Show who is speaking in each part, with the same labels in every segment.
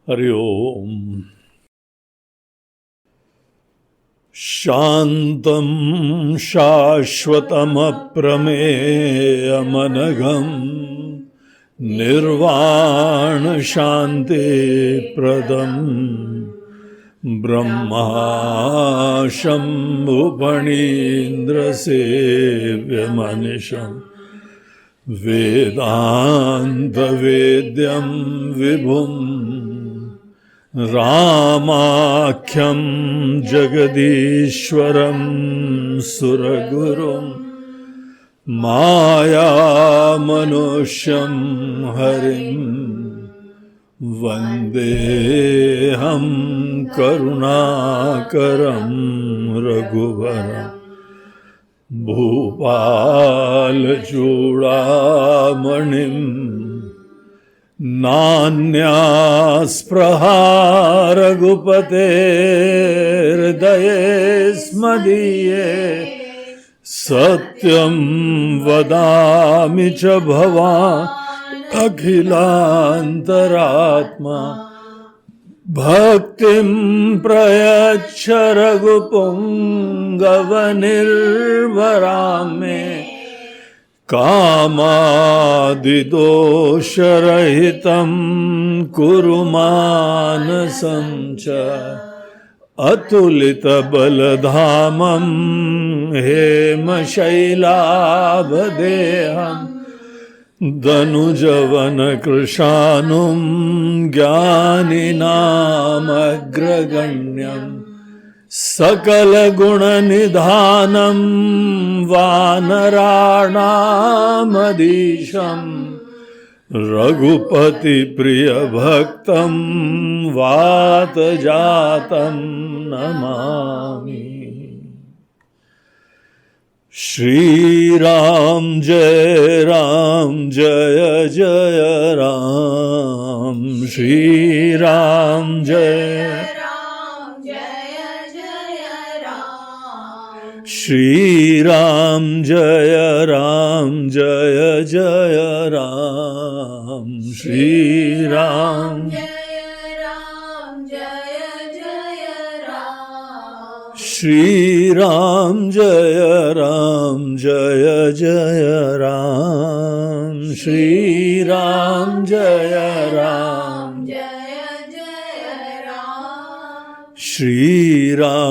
Speaker 1: हरि ओम। शान्तं शाश्वतमप्रमेयमनघम् निर्वाणशान्तिप्रदम् ब्रह्माशम्भुफणीन्द्रसेव्यमनिशम् वेदान्तवेद्यं विभुम् रामाख्यं जगदीश्वरं सुरगुरुं मायामनुष्यं हरिं वन्देऽहं करुणाकरं रघुवरं भूपालचूडामणिं नान्यास्पृहा रघुपते हृदये स्मदीये सत्यं वदामि च भवान् अखिलान्तरात्मा भक्तिं प्रयच्छ रघुपुङ्गवनिर्भरां मे कामादिदोषरहितं कुरु मानसं च अतुलितबलधामं हेमशैलाभदेहं दनुजवनकृशानुं ज्ञानिनामग्रगण्यम् सकलगुणनिधानं वानराणामधीशं रघुपतिप्रियभक्तं वातजातं नमामि। श्रीराम जय राम श्रीराम जय श्रीराम जय राम श्रीराम श्रीराम जय राम श्रीराम जय राम श्रीराम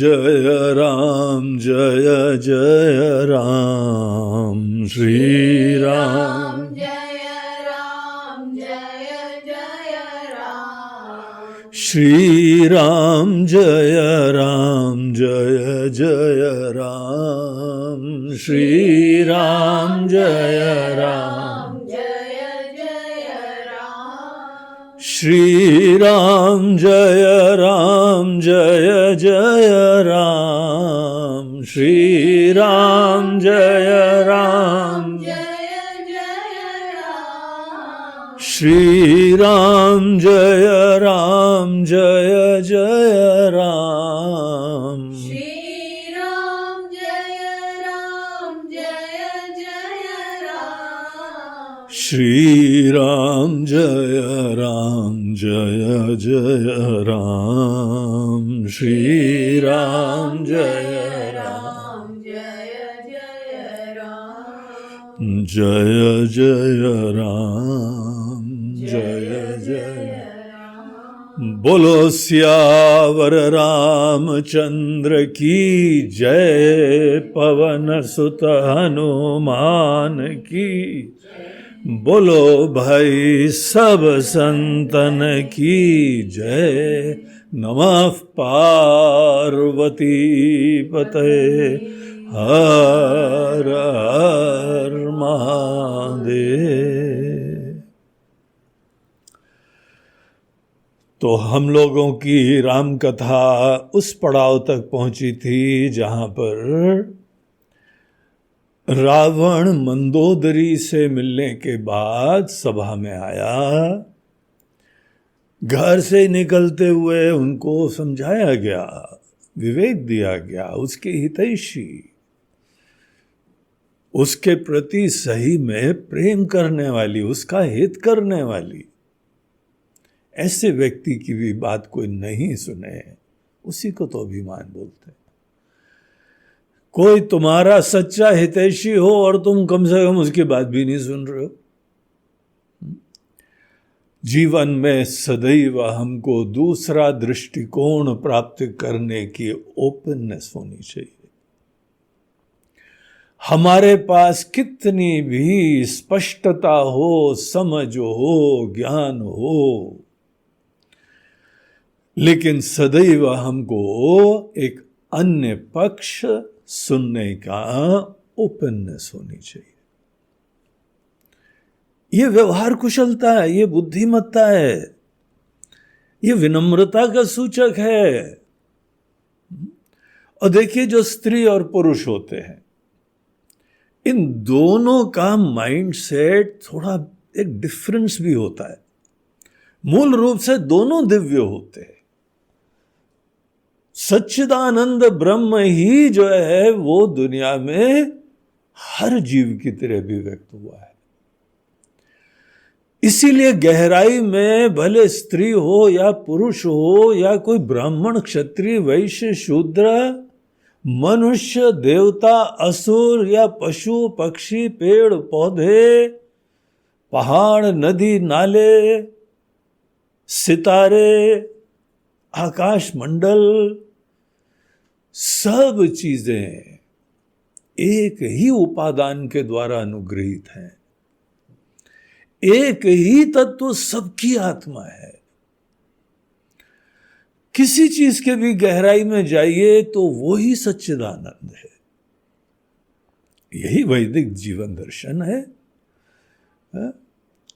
Speaker 1: जय राम श्रीराम श्रीराम जय राम श्रीराम जय राम श्रीराम जय राम श्रीराम जय राम श्रीराम जय राम श्रीराम जय राम श्रीराम जय जय राम जय बोलो सियावर रामचंद्र की जय पवन सुत हनुमान की बोलो भाई सब संतन की जय। नमः पार्वती पते हर हर महादेव। तो हम लोगों की राम कथा उस पड़ाव तक पहुंची थी जहां पर रावण मंदोदरी से मिलने के बाद सभा में आया। घर से निकलते हुए उनको समझाया गया, विवेक दिया गया, उसके हितैषी, उसके प्रति सही में प्रेम करने वाली, उसका हित करने वाली ऐसे व्यक्ति की भी बात कोई नहीं सुने, उसी को तो अभिमान बोलते हैं। कोई तुम्हारा सच्चा हितैषी हो और तुम कम से कम उसकी बात भी नहीं सुन रहे हो। जीवन में सदैव हमको दूसरा दृष्टिकोण प्राप्त करने की ओपननेस होनी चाहिए। हमारे पास कितनी भी स्पष्टता हो, समझ हो, ज्ञान हो, लेकिन सदैव हमको एक अन्य पक्ष सुनने का ओपननेस होनी चाहिए। ये व्यवहार कुशलता है, ये बुद्धिमत्ता है, ये विनम्रता का सूचक है। और देखिए, जो स्त्री और पुरुष होते हैं, इन दोनों का माइंडसेट थोड़ा एक डिफरेंस भी होता है। मूल रूप से दोनों दिव्य होते हैं। सच्चिदानंद ब्रह्म ही जो है वो दुनिया में हर जीव की तरह भी व्यक्त हुआ है। इसीलिए गहराई में भले स्त्री हो या पुरुष हो या कोई ब्राह्मण, क्षत्रिय, वैश्य, शूद्र, मनुष्य, देवता, असुर या पशु, पक्षी, पेड़ पौधे, पहाड़, नदी, नाले, सितारे, आकाश मंडल, सब चीजें एक ही उपादान के द्वारा अनुग्रहित हैं। एक ही तत्व सबकी आत्मा है। किसी चीज के भी गहराई में जाइए तो वो ही सच्चिदानंद है। यही वैदिक जीवन दर्शन है।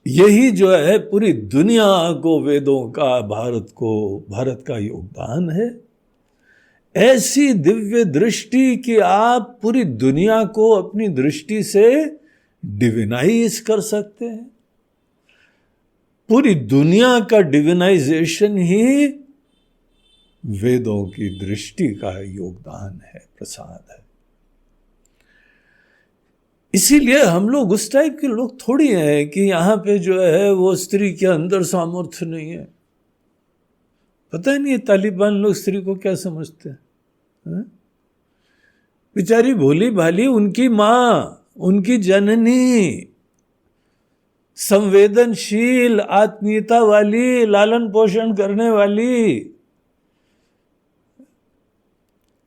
Speaker 1: यही जो है पूरी दुनिया को, वेदों का, भारत का योगदान है। ऐसी दिव्य दृष्टि कि आप पूरी दुनिया को अपनी दृष्टि से डिविनाइज कर सकते हैं। पूरी दुनिया का डिविनाइजेशन ही वेदों की दृष्टि का योगदान है, प्रसाद है। इसीलिए हम लोग उस टाइप के लोग थोड़ी हैं कि यहां पे जो है वो स्त्री के अंदर सामर्थ्य नहीं है। पता ही नहीं तालिबान लोग स्त्री को क्या समझते हैं। बेचारी भोली भाली, उनकी माँ, उनकी जननी, संवेदनशील, आत्मीयता वाली, लालन पोषण करने वाली,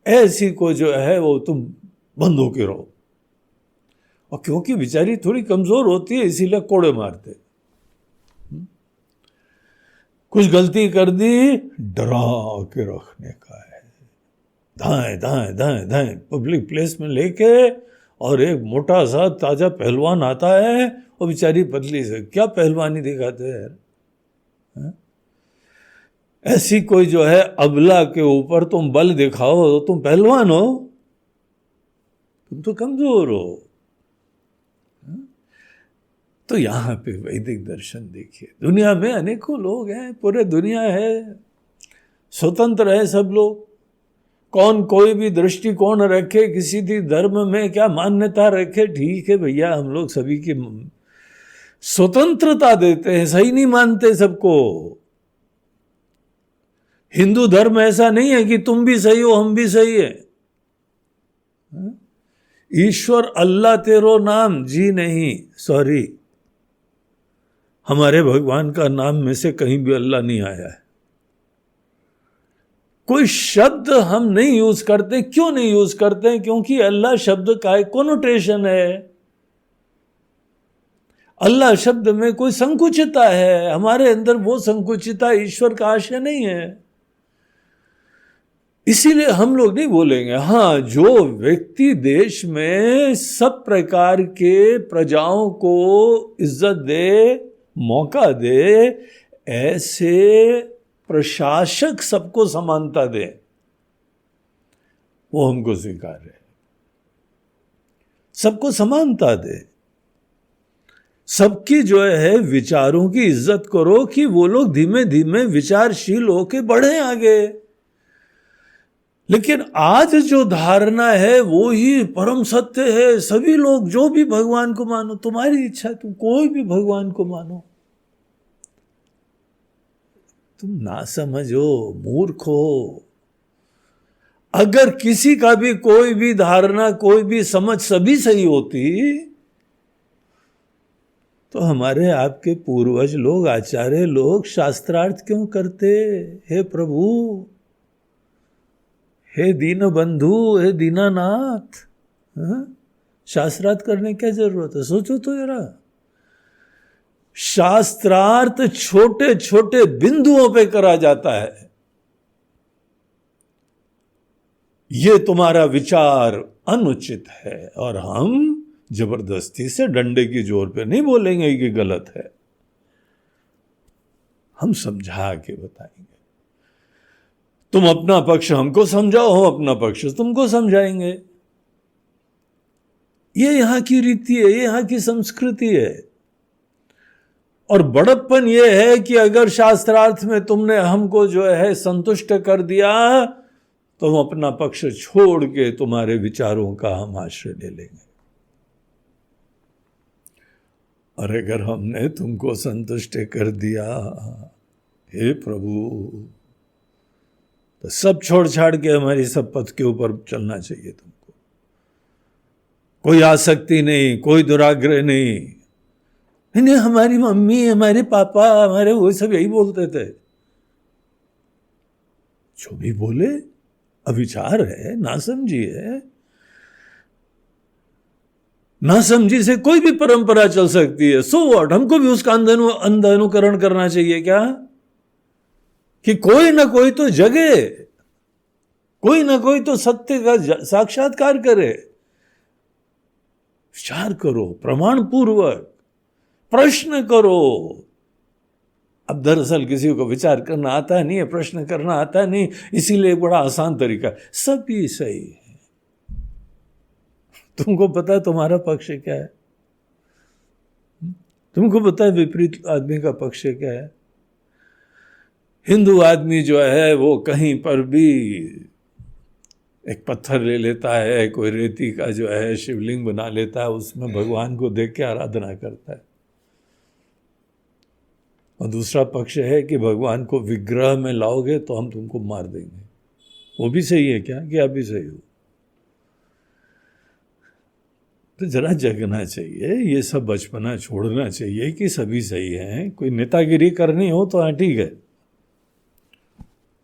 Speaker 1: ऐसी को जो है वो तुम बंद होके रहो। और क्योंकि बेचारी थोड़ी कमजोर होती है इसीलिए कोड़े मारते। कुछ गलती कर दी, डरा के रखने का है। धाएं धाएं धाएं धाएं पब्लिक प्लेस में लेके, और एक मोटा सा ताजा पहलवान आता है और बेचारी पतली से क्या पहलवानी दिखाते हैं यार। ऐसी कोई जो है अबला के ऊपर तुम बल दिखाओ तो तुम पहलवान हो, तुम तो कमजोर हो। तो यहां पे वैदिक दर्शन देखिए, दुनिया में अनेकों लोग हैं, पूरे दुनिया है, स्वतंत्र है सब लोग। कौन कोई भी दृष्टिकोण रखे, किसी भी धर्म में क्या मान्यता रखे, ठीक है भैया, हम लोग सभी की स्वतंत्रता देते हैं, सही नहीं मानते सबको। हिंदू धर्म ऐसा नहीं है कि तुम भी सही हो हम भी सही है। ईश्वर अल्लाह तेरो नाम, जी नहीं, सॉरी, हमारे भगवान का नाम में से कहीं भी अल्लाह नहीं आया है। कोई शब्द हम नहीं यूज करते। क्यों नहीं यूज करते? क्योंकि अल्लाह शब्द का एक कोनोटेशन है। अल्लाह शब्द में कोई संकुचितता है, हमारे अंदर वो संकुचितता ईश्वर का आशय नहीं है। इसीलिए हम लोग नहीं बोलेंगे। हाँ, जो व्यक्ति देश में सब प्रकार के प्रजाओं को इज्जत दे, मौका दे, ऐसे प्रशासक सबको समानता दे, वो हमको स्वीकार है। सबको समानता दे, सबकी जो है विचारों की इज्जत करो कि वो लोग धीमे धीमे विचारशील होके बढ़े आगे। लेकिन आज जो धारणा है वो ही परम सत्य है। सभी लोग जो भी भगवान को मानो, तुम्हारी इच्छा, तुम कोई भी भगवान को मानो। तुम ना समझो, मूर्ख हो। अगर किसी का भी कोई भी धारणा, कोई भी समझ सभी सही होती तो हमारे आपके पूर्वज लोग, आचार्य लोग शास्त्रार्थ क्यों करते? हे प्रभु, हे दीन बंधु, हे दीनानाथ, शास्त्रार्थ करने क्या जरूरत है? सोचो तो जरा। शास्त्रार्थ छोटे छोटे बिंदुओं पे करा जाता है। ये तुम्हारा विचार अनुचित है और हम जबरदस्ती से डंडे की जोर पे नहीं बोलेंगे कि गलत है, हम समझा के बताएंगे। तुम अपना पक्ष हमको समझाओ, हम अपना पक्ष तुमको समझाएंगे। ये यहां की रीति है, ये यहां की संस्कृति है। और बड़प्पन ये है कि अगर शास्त्रार्थ में तुमने हमको जो है संतुष्ट कर दिया तो हम अपना पक्ष छोड़ के तुम्हारे विचारों का हम आश्रय ले लेंगे। और अगर हमने तुमको संतुष्ट कर दिया, हे प्रभु, तो सब छोड़ छाड़ के हमारी सब पथ के ऊपर चलना चाहिए तुमको। कोई आसक्ति नहीं, कोई दुराग्रह नहीं। नहीं, हमारी मम्मी, हमारे पापा, हमारे वो सब यही बोलते थे। जो भी बोले, अविचार है, नासमझी है। नासमझी से कोई भी परंपरा चल सकती है। सो व्हाट, हमको भी उसका अंधा अनुकरण करना चाहिए क्या? कि कोई ना कोई तो जगे, कोई ना कोई तो सत्य का साक्षात्कार करे। विचार करो, प्रमाण पूर्वक प्रश्न करो। अब दरअसल किसी को विचार करना आता नहीं है, प्रश्न करना आता नहीं, इसीलिए बड़ा आसान तरीका, सभी सही है। तुमको पता है तुम्हारा पक्ष क्या है? तुमको पता है विपरीत आदमी का पक्ष क्या है? हिंदू आदमी जो है वो कहीं पर भी एक पत्थर ले लेता है, कोई रेती का जो है शिवलिंग बना लेता है, उसमें भगवान को देख के आराधना करता है। और दूसरा पक्ष है कि भगवान को विग्रह में लाओगे तो हम तुमको मार देंगे। वो भी सही है क्या कि आप भी सही हो? तो जरा जगना चाहिए, ये सब बचपना छोड़ना चाहिए कि सभी सही हैं। कोई नेतागिरी करनी हो तो हाँ ठीक है,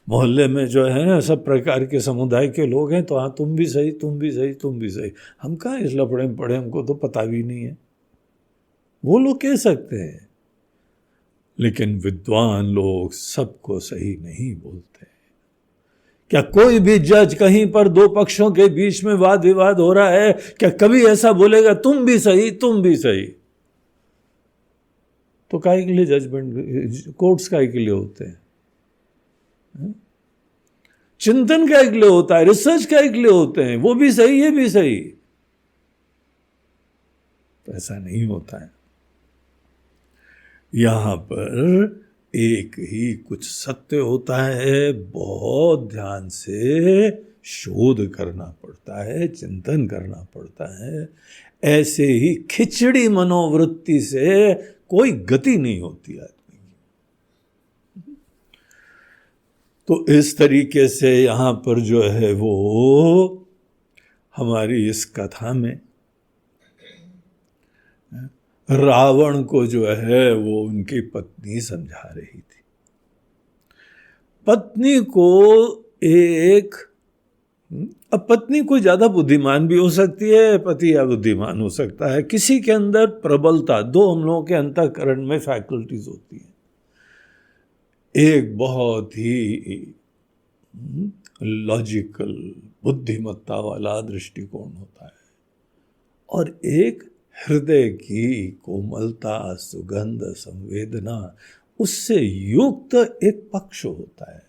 Speaker 1: मोहल्ले में जो है ना सब प्रकार के समुदाय के लोग हैं तो हाँ तुम भी सही, तुम भी सही, तुम भी सही। हम कहाँ इस लफड़े में पड़े, हमको तो पता भी नहीं है। वो लोग कह सकते हैं, लेकिन विद्वान लोग सबको सही नहीं बोलते। क्या कोई भी जज कहीं पर दो पक्षों के बीच में वाद विवाद हो रहा है, क्या कभी ऐसा बोलेगा तुम भी सही, तुम भी सही? तो काहे के लिए जजमेंट, कोर्ट्स काहे के लिए होते हैं? चिंतन काहे के लिए होता है? रिसर्च काहे के लिए होते हैं? वो भी सही, ये भी सही। तो ऐसा नहीं होता है। यहां पर एक ही कुछ सत्य होता है, बहुत ध्यान से शोध करना पड़ता है, चिंतन करना पड़ता है। ऐसे ही खिचड़ी मनोवृत्ति से कोई गति नहीं होती आदमी की। तो इस तरीके से यहां पर जो है वो हमारी इस कथा में रावण को जो है वो उनकी पत्नी समझा रही थी। पत्नी को अब पत्नी कोई ज्यादा बुद्धिमान भी हो सकती है, पति या बुद्धिमान हो सकता है। किसी के अंदर प्रबलता, दो हम लोगों के अंतःकरण में फैकल्टीज होती हैं। एक बहुत ही लॉजिकल बुद्धिमत्ता वाला दृष्टिकोण होता है और एक हृदय की कोमलता, सुगंध, संवेदना, उससे युक्त एक पक्ष होता है।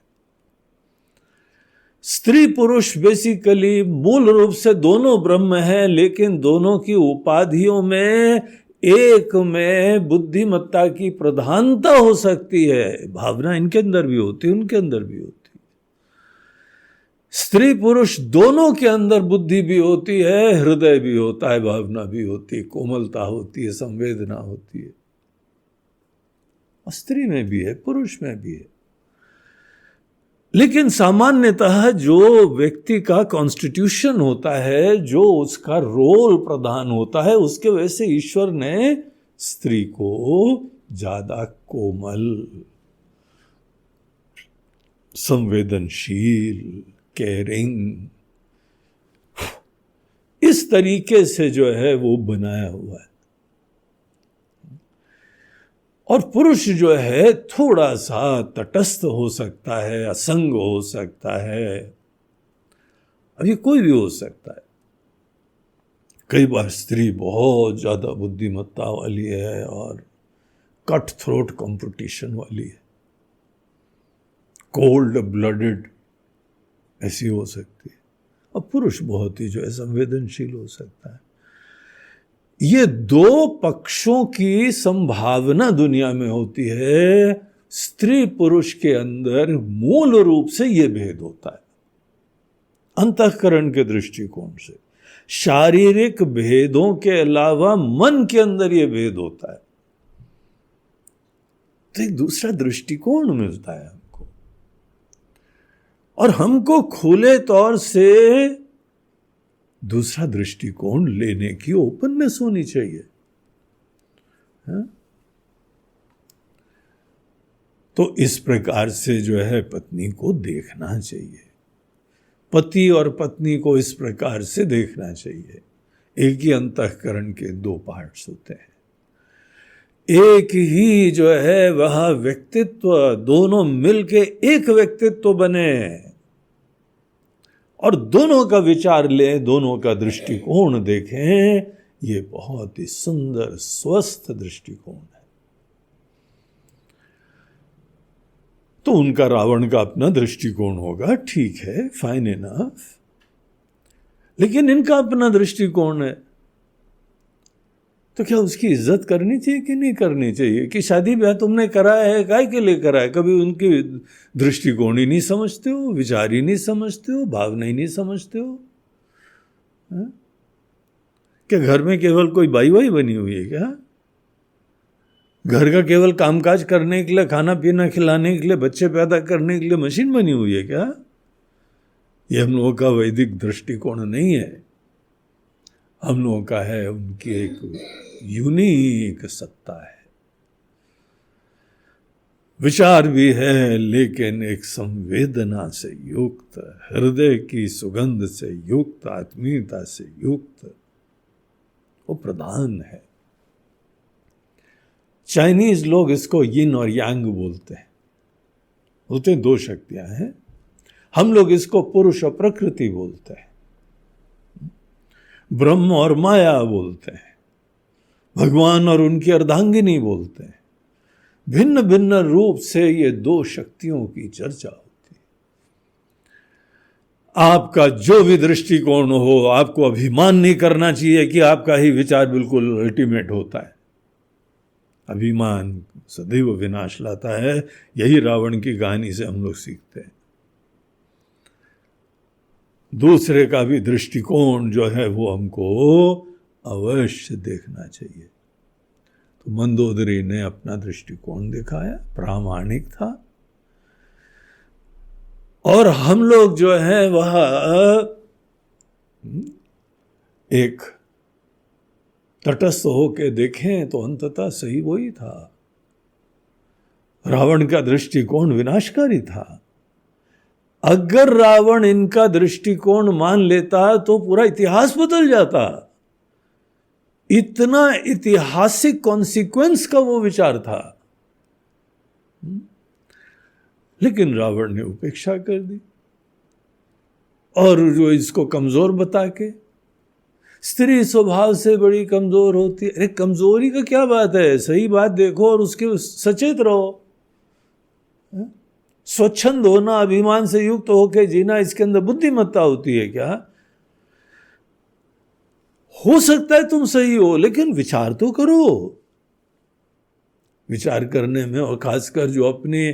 Speaker 1: स्त्री पुरुष बेसिकली मूल रूप से दोनों ब्रह्म हैं, लेकिन दोनों की उपाधियों में एक में बुद्धिमत्ता की प्रधानता हो सकती है। भावना इनके अंदर भी होती है, उनके अंदर भी होती है। स्त्री पुरुष दोनों के अंदर बुद्धि भी होती है, हृदय भी होता है, भावना भी होती है, कोमलता होती है, संवेदना होती है। स्त्री में भी है, पुरुष में भी है। लेकिन सामान्यतः जो व्यक्ति का कॉन्स्टिट्यूशन होता है, जो उसका रोल प्रधान होता है, उसके वजह से ईश्वर ने स्त्री को ज्यादा कोमल, संवेदनशील, केयरिंग, इस तरीके से जो है वो बनाया हुआ है। और पुरुष जो है थोड़ा सा तटस्थ हो सकता है, असंग हो सकता है, अभी कोई भी हो सकता है। कई बार स्त्री बहुत ज्यादा बुद्धिमत्ता वाली है और कट थ्रोट कंपटीशन वाली है, कोल्ड ब्लडेड ऐसी हो सकती है, और पुरुष बहुत ही जो है संवेदनशील हो सकता है। ये दो पक्षों की संभावना दुनिया में होती है। स्त्री पुरुष के अंदर मूल रूप से ये भेद होता है, अंतःकरण के दृष्टिकोण से। शारीरिक भेदों के अलावा मन के अंदर ये भेद होता है, तो एक दूसरा दृष्टिकोण मिलता है हमको, और हमको खुले तौर से दूसरा दृष्टिकोण लेने की ओपननेस होनी चाहिए, है? तो इस प्रकार से जो है पत्नी को देखना चाहिए, पति और पत्नी को इस प्रकार से देखना चाहिए। एक ही अंतःकरण के दो पार्ट्स होते हैं, एक ही जो है वह व्यक्तित्व, दोनों मिलके एक व्यक्तित्व बने और दोनों का विचार लें, दोनों का दृष्टिकोण देखें। ये बहुत ही सुंदर स्वस्थ दृष्टिकोण है। तो उनका रावण का अपना दृष्टिकोण होगा, ठीक है, फाइन इनफ, लेकिन इनका अपना दृष्टिकोण है, तो क्या उसकी इज्जत करनी चाहिए कि नहीं करनी चाहिए? कि शादी ब्याह तुमने कराया है, काहे के लिए कराया? कभी उनकी दृष्टिकोण ही नहीं समझते हो, विचार ही नहीं समझते हो, भावना ही नहीं समझते हो, है? क्या घर में केवल कोई बाई वाई बनी हुई है क्या? घर का केवल कामकाज करने के लिए, खाना पीना खिलाने के लिए, बच्चे पैदा करने के लिए मशीन बनी हुई है क्या? ये हम लोगों का वैदिक दृष्टिकोण नहीं है। हम लोगों का है उनकी एक यूनिक सत्ता है, विचार भी है, लेकिन एक संवेदना से युक्त, हृदय की सुगंध से युक्त, आत्मीयता से युक्त वो प्रधान है। चाइनीज लोग इसको यिन और यांग बोलते हैं, बोलते हैं दो शक्तियां हैं। हम लोग इसको पुरुष और प्रकृति बोलते हैं, ब्रह्म और माया बोलते हैं, भगवान और उनकी अर्धांगिनी बोलते हैं। भिन्न भिन्न रूप से ये दो शक्तियों की चर्चा होती है। आपका जो भी दृष्टिकोण हो, आपको अभिमान नहीं करना चाहिए कि आपका ही विचार बिल्कुल अल्टीमेट होता है। अभिमान सदैव विनाश लाता है, यही रावण की कहानी से हम लोग सीखते हैं। दूसरे का भी दृष्टिकोण जो है वो हमको अवश्य देखना चाहिए। तो मंदोदरी ने अपना दृष्टिकोण दिखाया, प्रामाणिक था, और हम लोग जो है वह एक तटस्थ होके देखें तो अंततः सही वही था। रावण का दृष्टिकोण विनाशकारी था। अगर रावण इनका दृष्टिकोण मान लेता तो पूरा इतिहास बदल जाता। इतना ऐतिहासिक कॉन्सिक्वेंस का वो विचार था, लेकिन रावण ने उपेक्षा कर दी, और जो इसको कमजोर बता के, स्त्री स्वभाव से बड़ी कमजोर होती है। अरे कमजोरी का क्या बात है, सही बात देखो और उसके सचेत रहो। स्वच्छंद होना, अभिमान से युक्त होकर जीना, इसके अंदर बुद्धिमत्ता होती है क्या? हो सकता है तुम सही हो, लेकिन विचार तो करो। विचार करने में, और खासकर जो अपने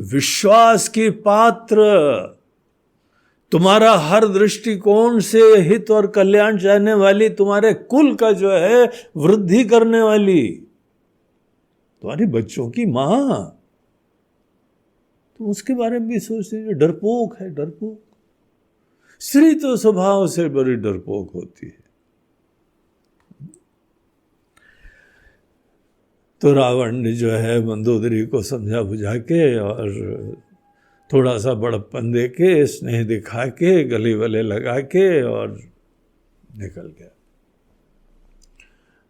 Speaker 1: विश्वास के पात्र, तुम्हारा हर दृष्टिकोण से हित और कल्याण चाहने वाली, तुम्हारे कुल का जो है वृद्धि करने वाली, तुम्हारे बच्चों की मां, तुम उसके बारे में भी सोचते हैं, डरपोक है, डरपोक। स्त्री तो स्वभाव से बड़ी डरपोक होती है। तो रावण ने जो है मंदोदरी को समझा बुझा के और थोड़ा सा बड़प्पन दे के, स्नेह दिखा के, गले वले लगा के और निकल गया।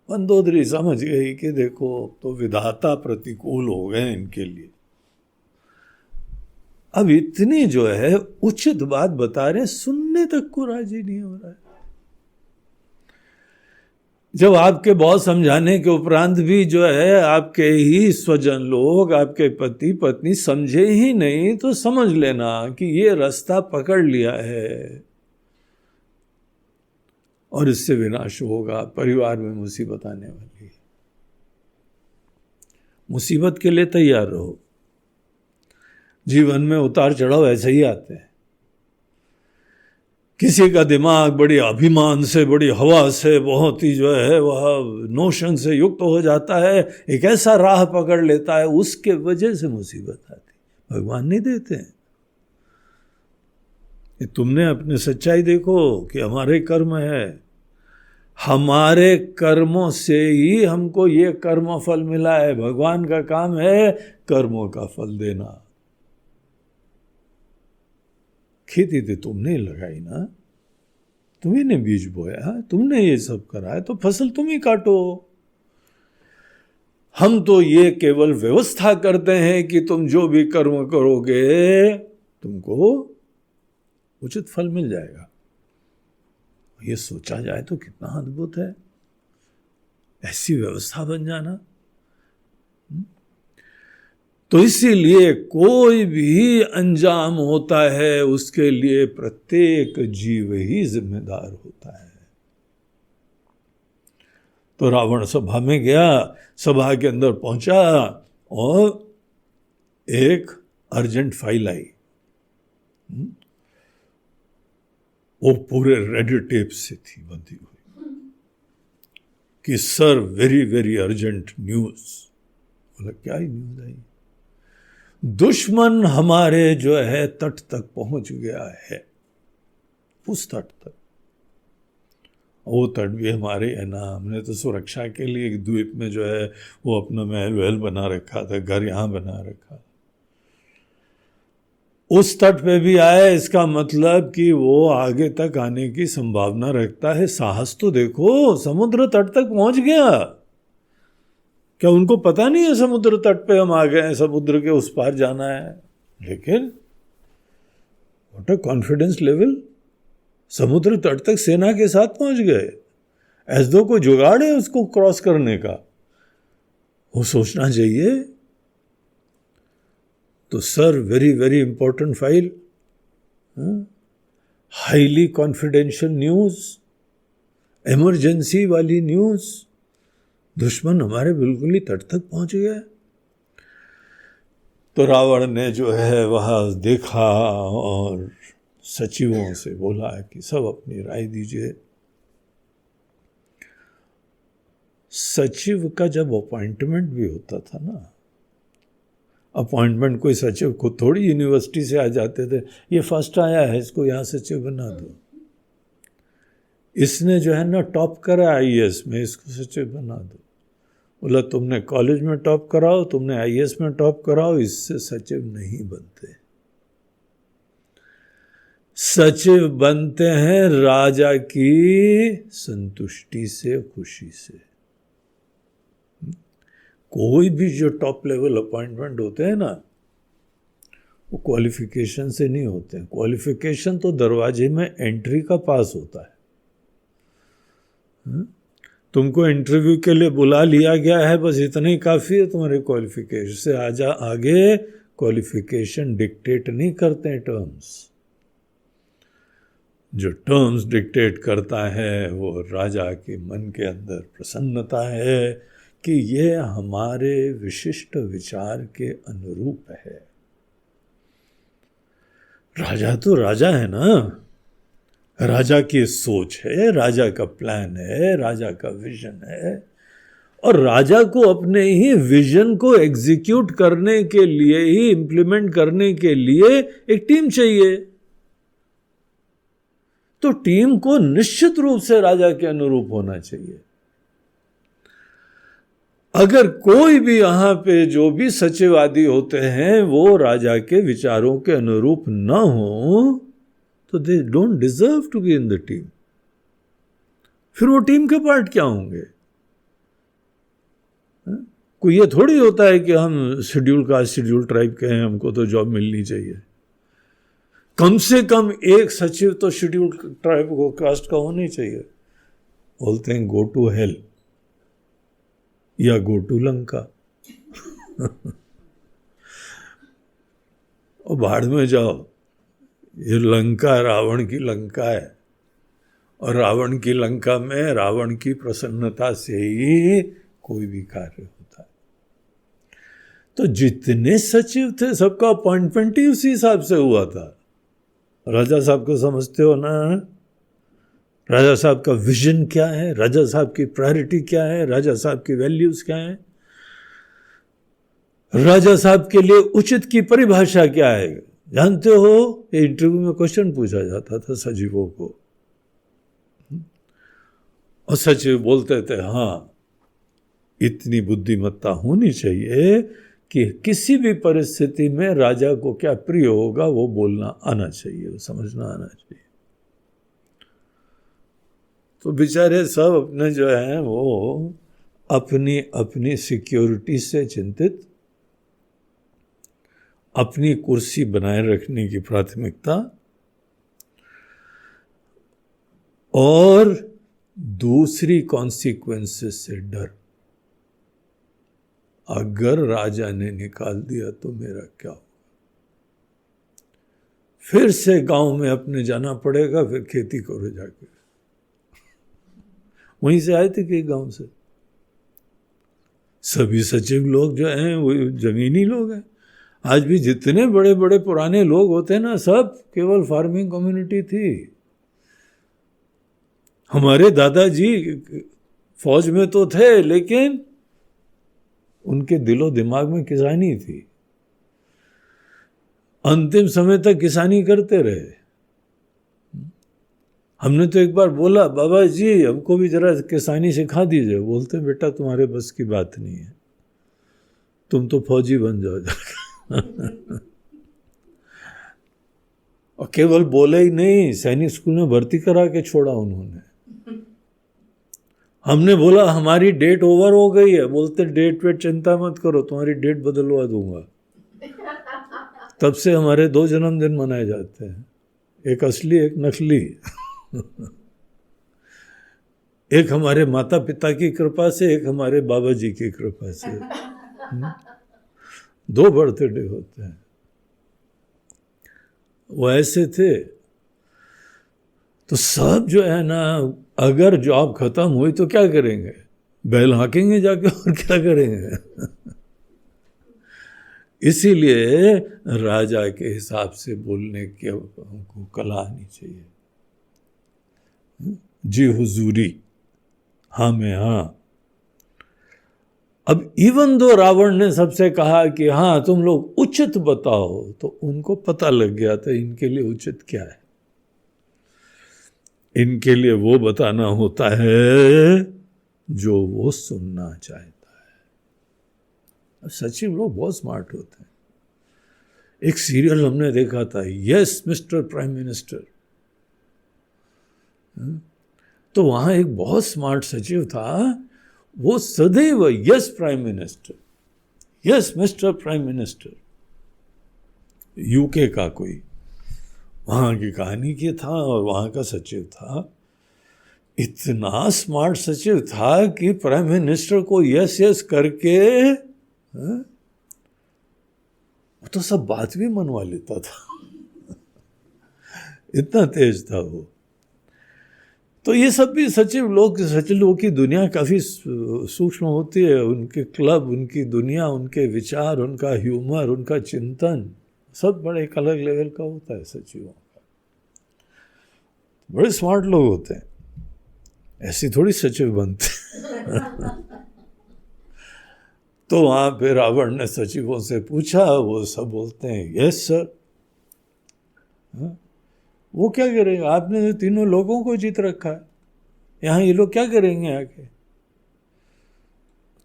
Speaker 1: मंदोदरी समझ गई कि देखो तो विधाता प्रतिकूल हो गए इनके लिए। अब इतनी जो है उचित बात बता रहे, सुनने तक को राजी नहीं हो रहा है। जब आपके बहुत समझाने के उपरांत भी जो है आपके ही स्वजन लोग, आपके पति पत्नी समझे ही नहीं, तो समझ लेना कि ये रास्ता पकड़ लिया है और इससे विनाश होगा, परिवार में मुसीबत आने वाली है। मुसीबत के लिए तैयार रहो। जीवन में उतार चढ़ाव ऐसे ही आते हैं। किसी का दिमाग बड़ी अभिमान से, बड़ी हवा से, बहुत ही जो है वह नोशन से युक्त हो जाता है, एक ऐसा राह पकड़ लेता है, उसके वजह से मुसीबत आती। भगवान नहीं देते हैं। तुमने अपने सच्चाई देखो कि हमारे कर्म है, हमारे कर्मों से ही हमको ये कर्म फल मिला है। भगवान का काम है कर्मों का फल देना। खेती तो तुमने लगाई ना, तुम्ही ने बीज बोया, तुमने ये सब करा है, तो फसल तुम ही काटो। हम तो ये केवल व्यवस्था करते हैं कि तुम जो भी कर्म करोगे तुमको उचित फल मिल जाएगा। ये सोचा जाए तो कितना अद्भुत है, ऐसी व्यवस्था बन जाना। तो इसीलिए कोई भी अंजाम होता है उसके लिए प्रत्येक जीव ही जिम्मेदार होता है। तो रावण सभा में गया, सभा के अंदर पहुंचा और एक अर्जेंट फाइल आई। वो पूरे रेड टेप से थी बंधी हुई कि sir very very urgent news. बोला क्या ही न्यूज आई? दुश्मन हमारे जो है तट तक पहुंच गया है, उस तट तक। वो तट भी हमारे है ना, हमने तो सुरक्षा के लिए एक द्वीप में जो है वो अपना महल वहल बना रखा था, घर यहां बना रखा। उस तट पे भी आए, इसका मतलब कि वो आगे तक आने की संभावना रखता है। साहस तो देखो, समुद्र तट तक पहुंच गया। क्या उनको पता नहीं है समुद्र तट पे हम आ गए हैं, समुद्र के उस पार जाना है? लेकिन व्हाट अ कॉन्फिडेंस लेवल, समुद्र तट तक सेना के साथ पहुंच गए, ऐसे दो कोई जुगाड़ है उसको क्रॉस करने का। वो सोचना चाहिए। तो sir very very important file, highly confidential news, emergency वाली न्यूज, दुश्मन हमारे बिल्कुल ही तट तक पहुंच गया। तो रावण ने जो है वह देखा और सचिवों से बोला कि सब अपनी राय दीजिए। सचिव का जब अपॉइंटमेंट भी होता था ना, अपॉइंटमेंट कोई सचिव खुद थोड़ी यूनिवर्सिटी से आ जाते थे, ये फर्स्ट आया है इसको यहाँ सचिव बना दो, इसने जो है ना टॉप करा आईएएस में, इसको सचिव बना दो। बोला तुमने कॉलेज में टॉप कराओ, तुमने आईएएस में टॉप कराओ, इससे सचिव नहीं बनते। सचिव बनते हैं राजा की संतुष्टि से, खुशी से। कोई भी जो टॉप लेवल अपॉइंटमेंट होते हैं ना, वो क्वालिफिकेशन से नहीं होते हैं। क्वालिफिकेशन तो दरवाजे में एंट्री का पास होता है। तुमको इंटरव्यू के लिए बुला लिया गया है, बस इतना ही काफ़ी है तुम्हारे क्वालिफिकेशन से। आगे क्वालिफिकेशन डिक्टेट नहीं करते हैं टर्म्स। जो टर्म्स डिक्टेट करता है वो राजा के मन के अंदर प्रसन्नता है कि ये हमारे विशिष्ट विचार के अनुरूप है। राजा तो राजा है ना, राजा की सोच है, राजा का प्लान है, राजा का विजन है, और राजा को अपने ही विजन को एग्जीक्यूट करने के लिए ही, इंप्लीमेंट करने के लिए एक टीम चाहिए। तो टीम को निश्चित रूप से राजा के अनुरूप होना चाहिए। अगर कोई भी यहां पे जो भी सचिवादी होते हैं वो राजा के विचारों के अनुरूप ना हो तो they don't deserve to be in the team. फिर वो टीम के पार्ट क्या होंगे? कोई ये थोड़ी होता है कि हम शेड्यूल कास्ट शेड्यूल ट्राइब के हैं, हमको तो जॉब मिलनी चाहिए। कम से कम एक सचिव तो शेड्यूल ट्राइब को कास्ट का होना ही चाहिए। बोलते हैं गो टू हेल या गो टू लंका। और भाड़ में जाओ, ये लंका रावण की लंका है, और रावण की लंका में रावण की प्रसन्नता से ही कोई भी कार्य होता है। तो जितने सचिव थे सबका अपॉइंटमेंट ही उसी हिसाब से हुआ था। राजा साहब को समझते हो ना? राजा साहब का विजन क्या है, राजा साहब की प्रायोरिटी क्या है, राजा साहब की वैल्यूज क्या है, राजा साहब के लिए उचित की परिभाषा क्या है। जानते हो, ये इंटरव्यू में क्वेश्चन पूछा जाता था सचिवों को, और सचिव बोलते थे हाँ इतनी बुद्धिमत्ता होनी चाहिए कि किसी भी परिस्थिति में राजा को क्या प्रिय होगा वो बोलना आना चाहिए, वो समझना आना चाहिए। तो बेचारे सब अपने जो हैं वो अपनी अपनी सिक्योरिटी से चिंतित, अपनी कुर्सी बनाए रखने की प्राथमिकता, और दूसरी कॉन्सिक्वेंसेस से डर। अगर राजा ने निकाल दिया तो मेरा क्या होगा? फिर से गांव में अपने जाना पड़ेगा, फिर खेती करो जाके। वहीं से आए थे कि गांव से सभी सचिव लोग जो हैं वो जमीनी लोग हैं। आज भी जितने बड़े बड़े पुराने लोग होते हैं ना, सब केवल फार्मिंग कम्युनिटी थी। हमारे दादाजी फौज में तो थे, लेकिन उनके दिलो दिमाग में किसानी थी। अंतिम समय तक किसानी करते रहे। हमने तो एक बार बोला, बाबा जी हमको भी जरा किसानी सिखा दीजिए। बोलते बेटा तुम्हारे बस की बात नहीं है, तुम तो फौजी बन जाओ। और केवल बोले ही नहीं, सैनिक स्कूल में भर्ती करा के छोड़ा उन्होंने। हमने बोला हमारी डेट ओवर हो गई है। बोलते डेट वेट चिंता मत करो, तुम्हारी डेट बदलवा दूंगा। तब से हमारे 2 जन्मदिन मनाए जाते हैं, एक असली एक नकली। एक हमारे माता पिता की कृपा से, एक हमारे बाबा जी की कृपा से। 2 बर्थडे होते हैं। वो ऐसे थे। तो सब जो है ना, अगर जॉब खत्म हुई तो क्या करेंगे? बैल हाँकेंगे जाके, और क्या करेंगे? इसीलिए राजा के हिसाब से बोलने की हमको कला आनी चाहिए। जी हुजूरी, हाँ में हाँ। अब इवन दो रावण ने सबसे कहा कि हाँ तुम लोग उचित बताओ, तो उनको पता लग गया था इनके लिए उचित क्या है। इनके लिए वो बताना होता है जो वो सुनना चाहता है। सचिव लोग बहुत स्मार्ट होते हैं। एक सीरियल हमने देखा था, यस मिस्टर प्राइम मिनिस्टर। तो वहां एक बहुत स्मार्ट सचिव था, वो सदैव yes prime minister, yes mister prime minister. UK का कोई वहां की कहानी की था, और वहां का सचिव था। इतना स्मार्ट सचिव था कि प्राइम मिनिस्टर को यस यस करके वो तो सब बात भी मनवा लेता था। इतना तेज था वो। तो ये सब भी सचिवों की दुनिया काफी सूक्ष्म होती है। उनके क्लब, उनकी दुनिया, उनके विचार, उनका ह्यूमर, उनका चिंतन, सब बड़े एक अलग लेवल का होता है सचिवों का। बड़े स्मार्ट लोग होते हैं, ऐसी थोड़ी सचिव बनते। तो वहां पे रावण ने सचिवों से पूछा, वो सब बोलते हैं यस सर। वो क्या करेंगे, आपने तीनों लोगों को जीत रखा है, यहाँ ये लोग क्या करेंगे आके।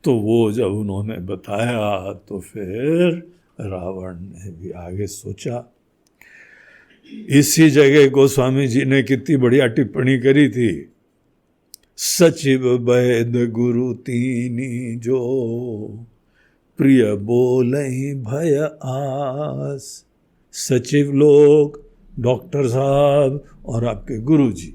Speaker 1: तो वो जब उन्होंने बताया तो फिर रावण ने भी आगे सोचा। इसी जगह गोस्वामी जी ने कितनी बढ़िया टिप्पणी करी थी, सचिव वैद गुरु तीनी जो प्रिय बोलहि भय आस। सचिव लोग, डॉक्टर साहब और आपके गुरु जी,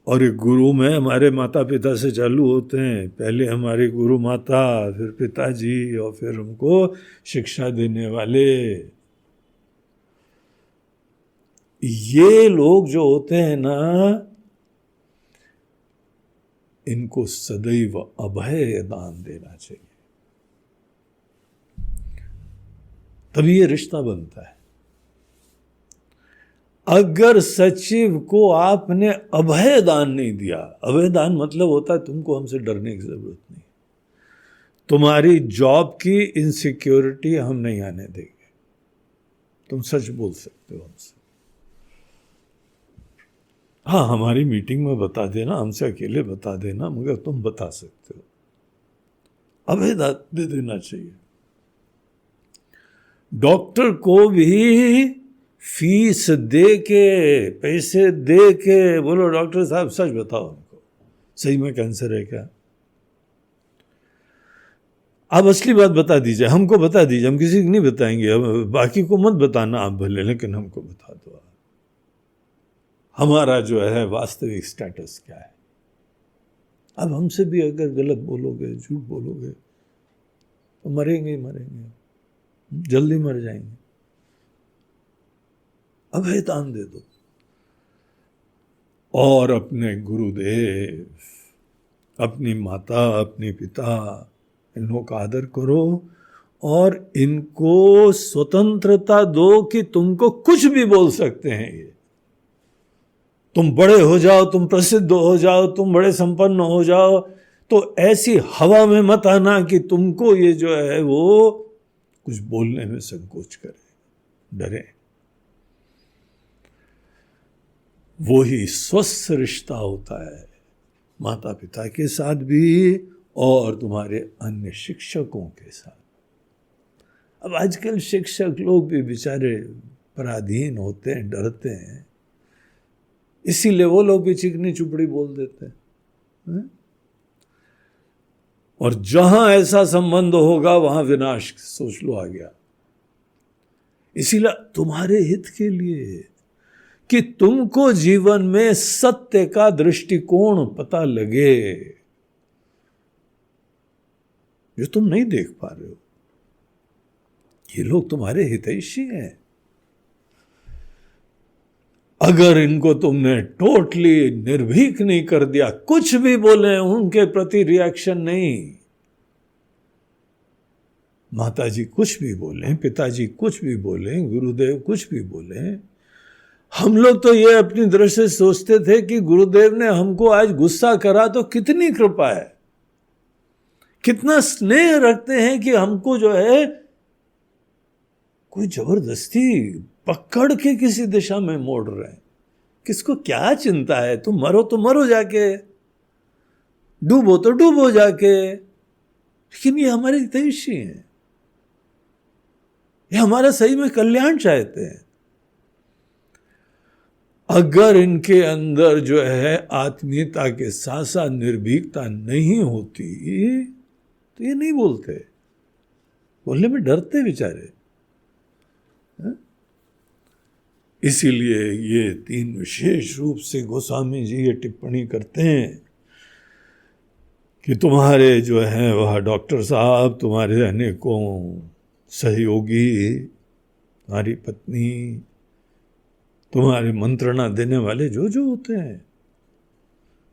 Speaker 1: और एक गुरु में हमारे माता पिता से चालू होते हैं, पहले हमारे गुरु माता, फिर पिताजी, और फिर हमको शिक्षा देने वाले। ये लोग जो होते हैं ना, इनको सदैव अभय दान देना चाहिए, तभी ये रिश्ता बनता है। अगर सचिव को आपने अभय दान नहीं दिया, अभय दान मतलब होता है तुमको हमसे डरने की जरूरत नहीं, तुम्हारी जॉब की इनसिक्योरिटी हम नहीं आने देंगे, तुम सच बोल सकते हो हमसे। हाँ, हमारी मीटिंग में बता देना, हमसे अकेले बता देना, मगर तुम बता सकते हो, अभय दान दे देना चाहिए। डॉक्टर को भी फीस दे के, पैसे दे के बोलो डॉक्टर साहब सच बताओ हमको, सही में कैंसर है क्या, आप असली बात बता दीजिए, हमको बता दीजिए, हम किसी को नहीं बताएंगे, बाकी को मत बताना आप भले, लेकिन हमको बता दो हमारा जो है वास्तविक स्टेटस क्या है। अब हमसे भी अगर गलत बोलोगे, झूठ बोलोगे, तो मरेंगे ही मरेंगे, जल्दी मर जाएंगे। अभय दान दे दो, और अपने गुरुदेव, अपनी माता, अपने पिता, इन्हों का आदर करो, और इनको स्वतंत्रता दो कि तुमको कुछ भी बोल सकते हैं ये। तुम बड़े हो जाओ, तुम प्रसिद्ध हो जाओ, तुम बड़े संपन्न हो जाओ, तो ऐसी हवा में मत आना कि तुमको ये जो है वो कुछ बोलने में संकोच करे, डरे। वो ही स्वस्थ रिश्ता होता है माता पिता के साथ भी और तुम्हारे अन्य शिक्षकों के साथ। अब आजकल शिक्षक लोग भी बेचारे पराधीन होते हैं, डरते हैं, इसीलिए वो लोग भी चिकनी चुपड़ी बोल देते हैं। और जहां ऐसा संबंध होगा वहां विनाश सोच लो आ गया। इसीलिए तुम्हारे हित के लिए कि तुमको जीवन में सत्य का दृष्टिकोण पता लगे, जो तुम नहीं देख पा रहे हो, ये लोग तुम्हारे हितैषी हैं। अगर इनको तुमने टोटली निर्भीक नहीं कर दिया, कुछ भी बोले उनके प्रति रिएक्शन नहीं, माताजी कुछ भी बोले, पिताजी कुछ भी बोले, गुरुदेव कुछ भी बोले, हम लोग तो ये अपनी दृष्टि से सोचते थे कि गुरुदेव ने हमको आज गुस्सा करा तो कितनी कृपा है, कितना स्नेह रखते हैं कि हमको जो है कोई जबरदस्ती पकड़ के किसी दिशा में मोड़ रहे हैं। किसको क्या चिंता है, तुम मरो तो मरो जाके, डूबो तो डूबो जाके, लेकिन ये हमारे हितैषी हैं, ये हमारा सही में कल्याण चाहते हैं। अगर इनके अंदर जो है आत्मीयता के साथ साथ निर्भीकता नहीं होती तो ये नहीं बोलते, बोलने में डरते बेचारे। इसीलिए ये तीन विशेष रूप से गोस्वामी जी ये टिप्पणी करते हैं कि तुम्हारे जो हैं वह डॉक्टर साहब, तुम्हारे अनेकों सहयोगी, तुम्हारी पत्नी, तुम्हारे मंत्रणा देने वाले जो जो होते हैं,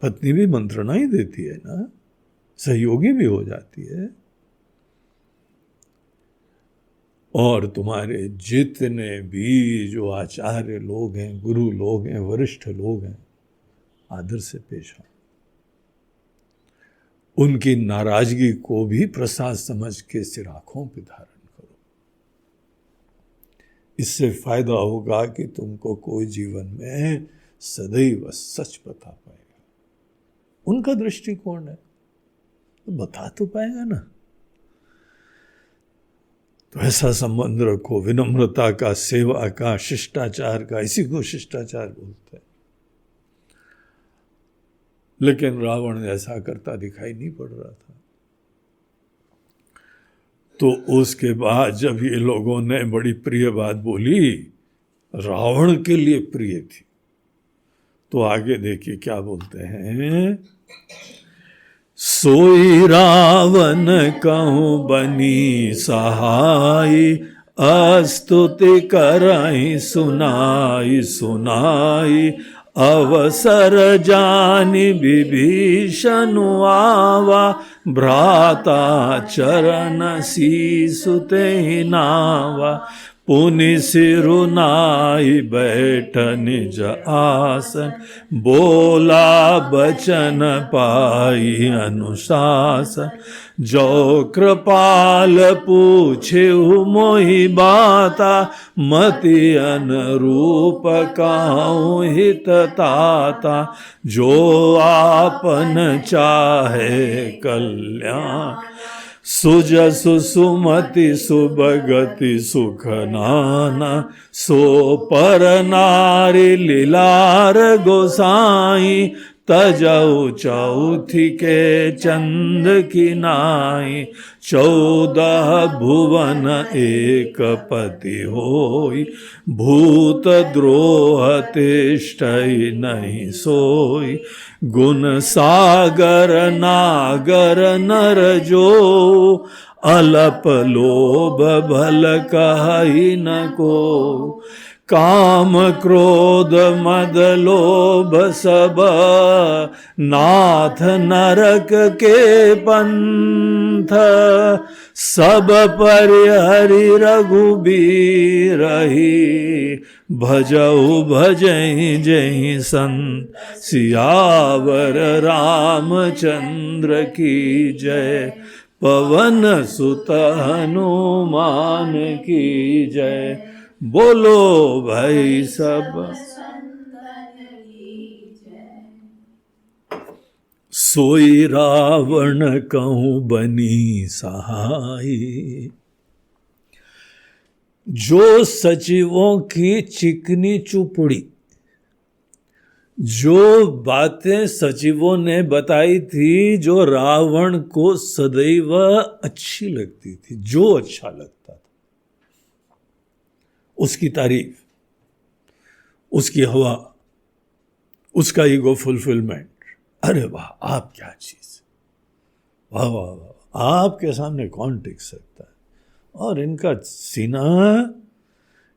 Speaker 1: पत्नी भी मंत्रणा ही देती है ना, सहयोगी भी हो जाती है, और तुम्हारे जितने भी जो आचार्य लोग हैं, गुरु लोग हैं, वरिष्ठ लोग हैं, आदर से पेश आओ, उनकी नाराजगी को भी प्रसाद समझ के सिर आंखों पे धारण करो। इससे फायदा होगा कि तुमको कोई जीवन में सदैव सच बता पाएगा। उनका दृष्टिकोण है तो बता तो पाएगा ना। तो ऐसा संबंध रखो, विनम्रता का, सेवा का, शिष्टाचार का, इसी को शिष्टाचार बोलते हैं। लेकिन रावण ऐसा करता दिखाई नहीं पड़ रहा था। तो उसके बाद जब ये लोगों ने बड़ी प्रिय बात बोली, रावण के लिए प्रिय थी, तो आगे देखिए क्या बोलते हैं। सोई रावण कहूँ बनी सहाई, अस्तुति कराई सुनाई सुनाई, अवसर जानि विभीषण आवा, भ्राता चरण शीसुते नावा, पुनि सिरुनाई बैठ निज आसन, बोला बचन पाई अनुशासन, जो कृपाल पूछे मोहि बाता, मति अनुरूप काहू हित ताता, जो आपन चाहे कल्याण, सुजसु सुमति सुभगति सुख नाना, सो पर नारी लीलार गोसाई, तजऊ चौथी के चंद की नाई, 14 भुवन एक पति होई, भूत द्रोह तिष्ठई नहीं सोई, गुण सागर नागर नर जो, अलप लोभ भल कहि न को, काम क्रोध मद लोभ सब, नाथ नरक के पंथ, सब परिहरि रघुबीर ही, भजऊ भजहि जहि संत, सियावर रामचंद्र की जय, पवन सुत हनुमान की जय, बोलो भाई सब। सोई रावण कहूँ बनी सहाई, जो सचिवों की चिकनी चुपड़ी, जो बातें सचिवों ने बताई थी, जो रावण को सदैव अच्छी लगती थी, जो अच्छा लगता था, उसकी तारीफ, उसकी हवा, उसका ईगो फुलफिलमेंट, अरे वाह आप क्या चीज, वाह वाह वाह, आपके सामने कौन टिक सकता है, और इनका सीना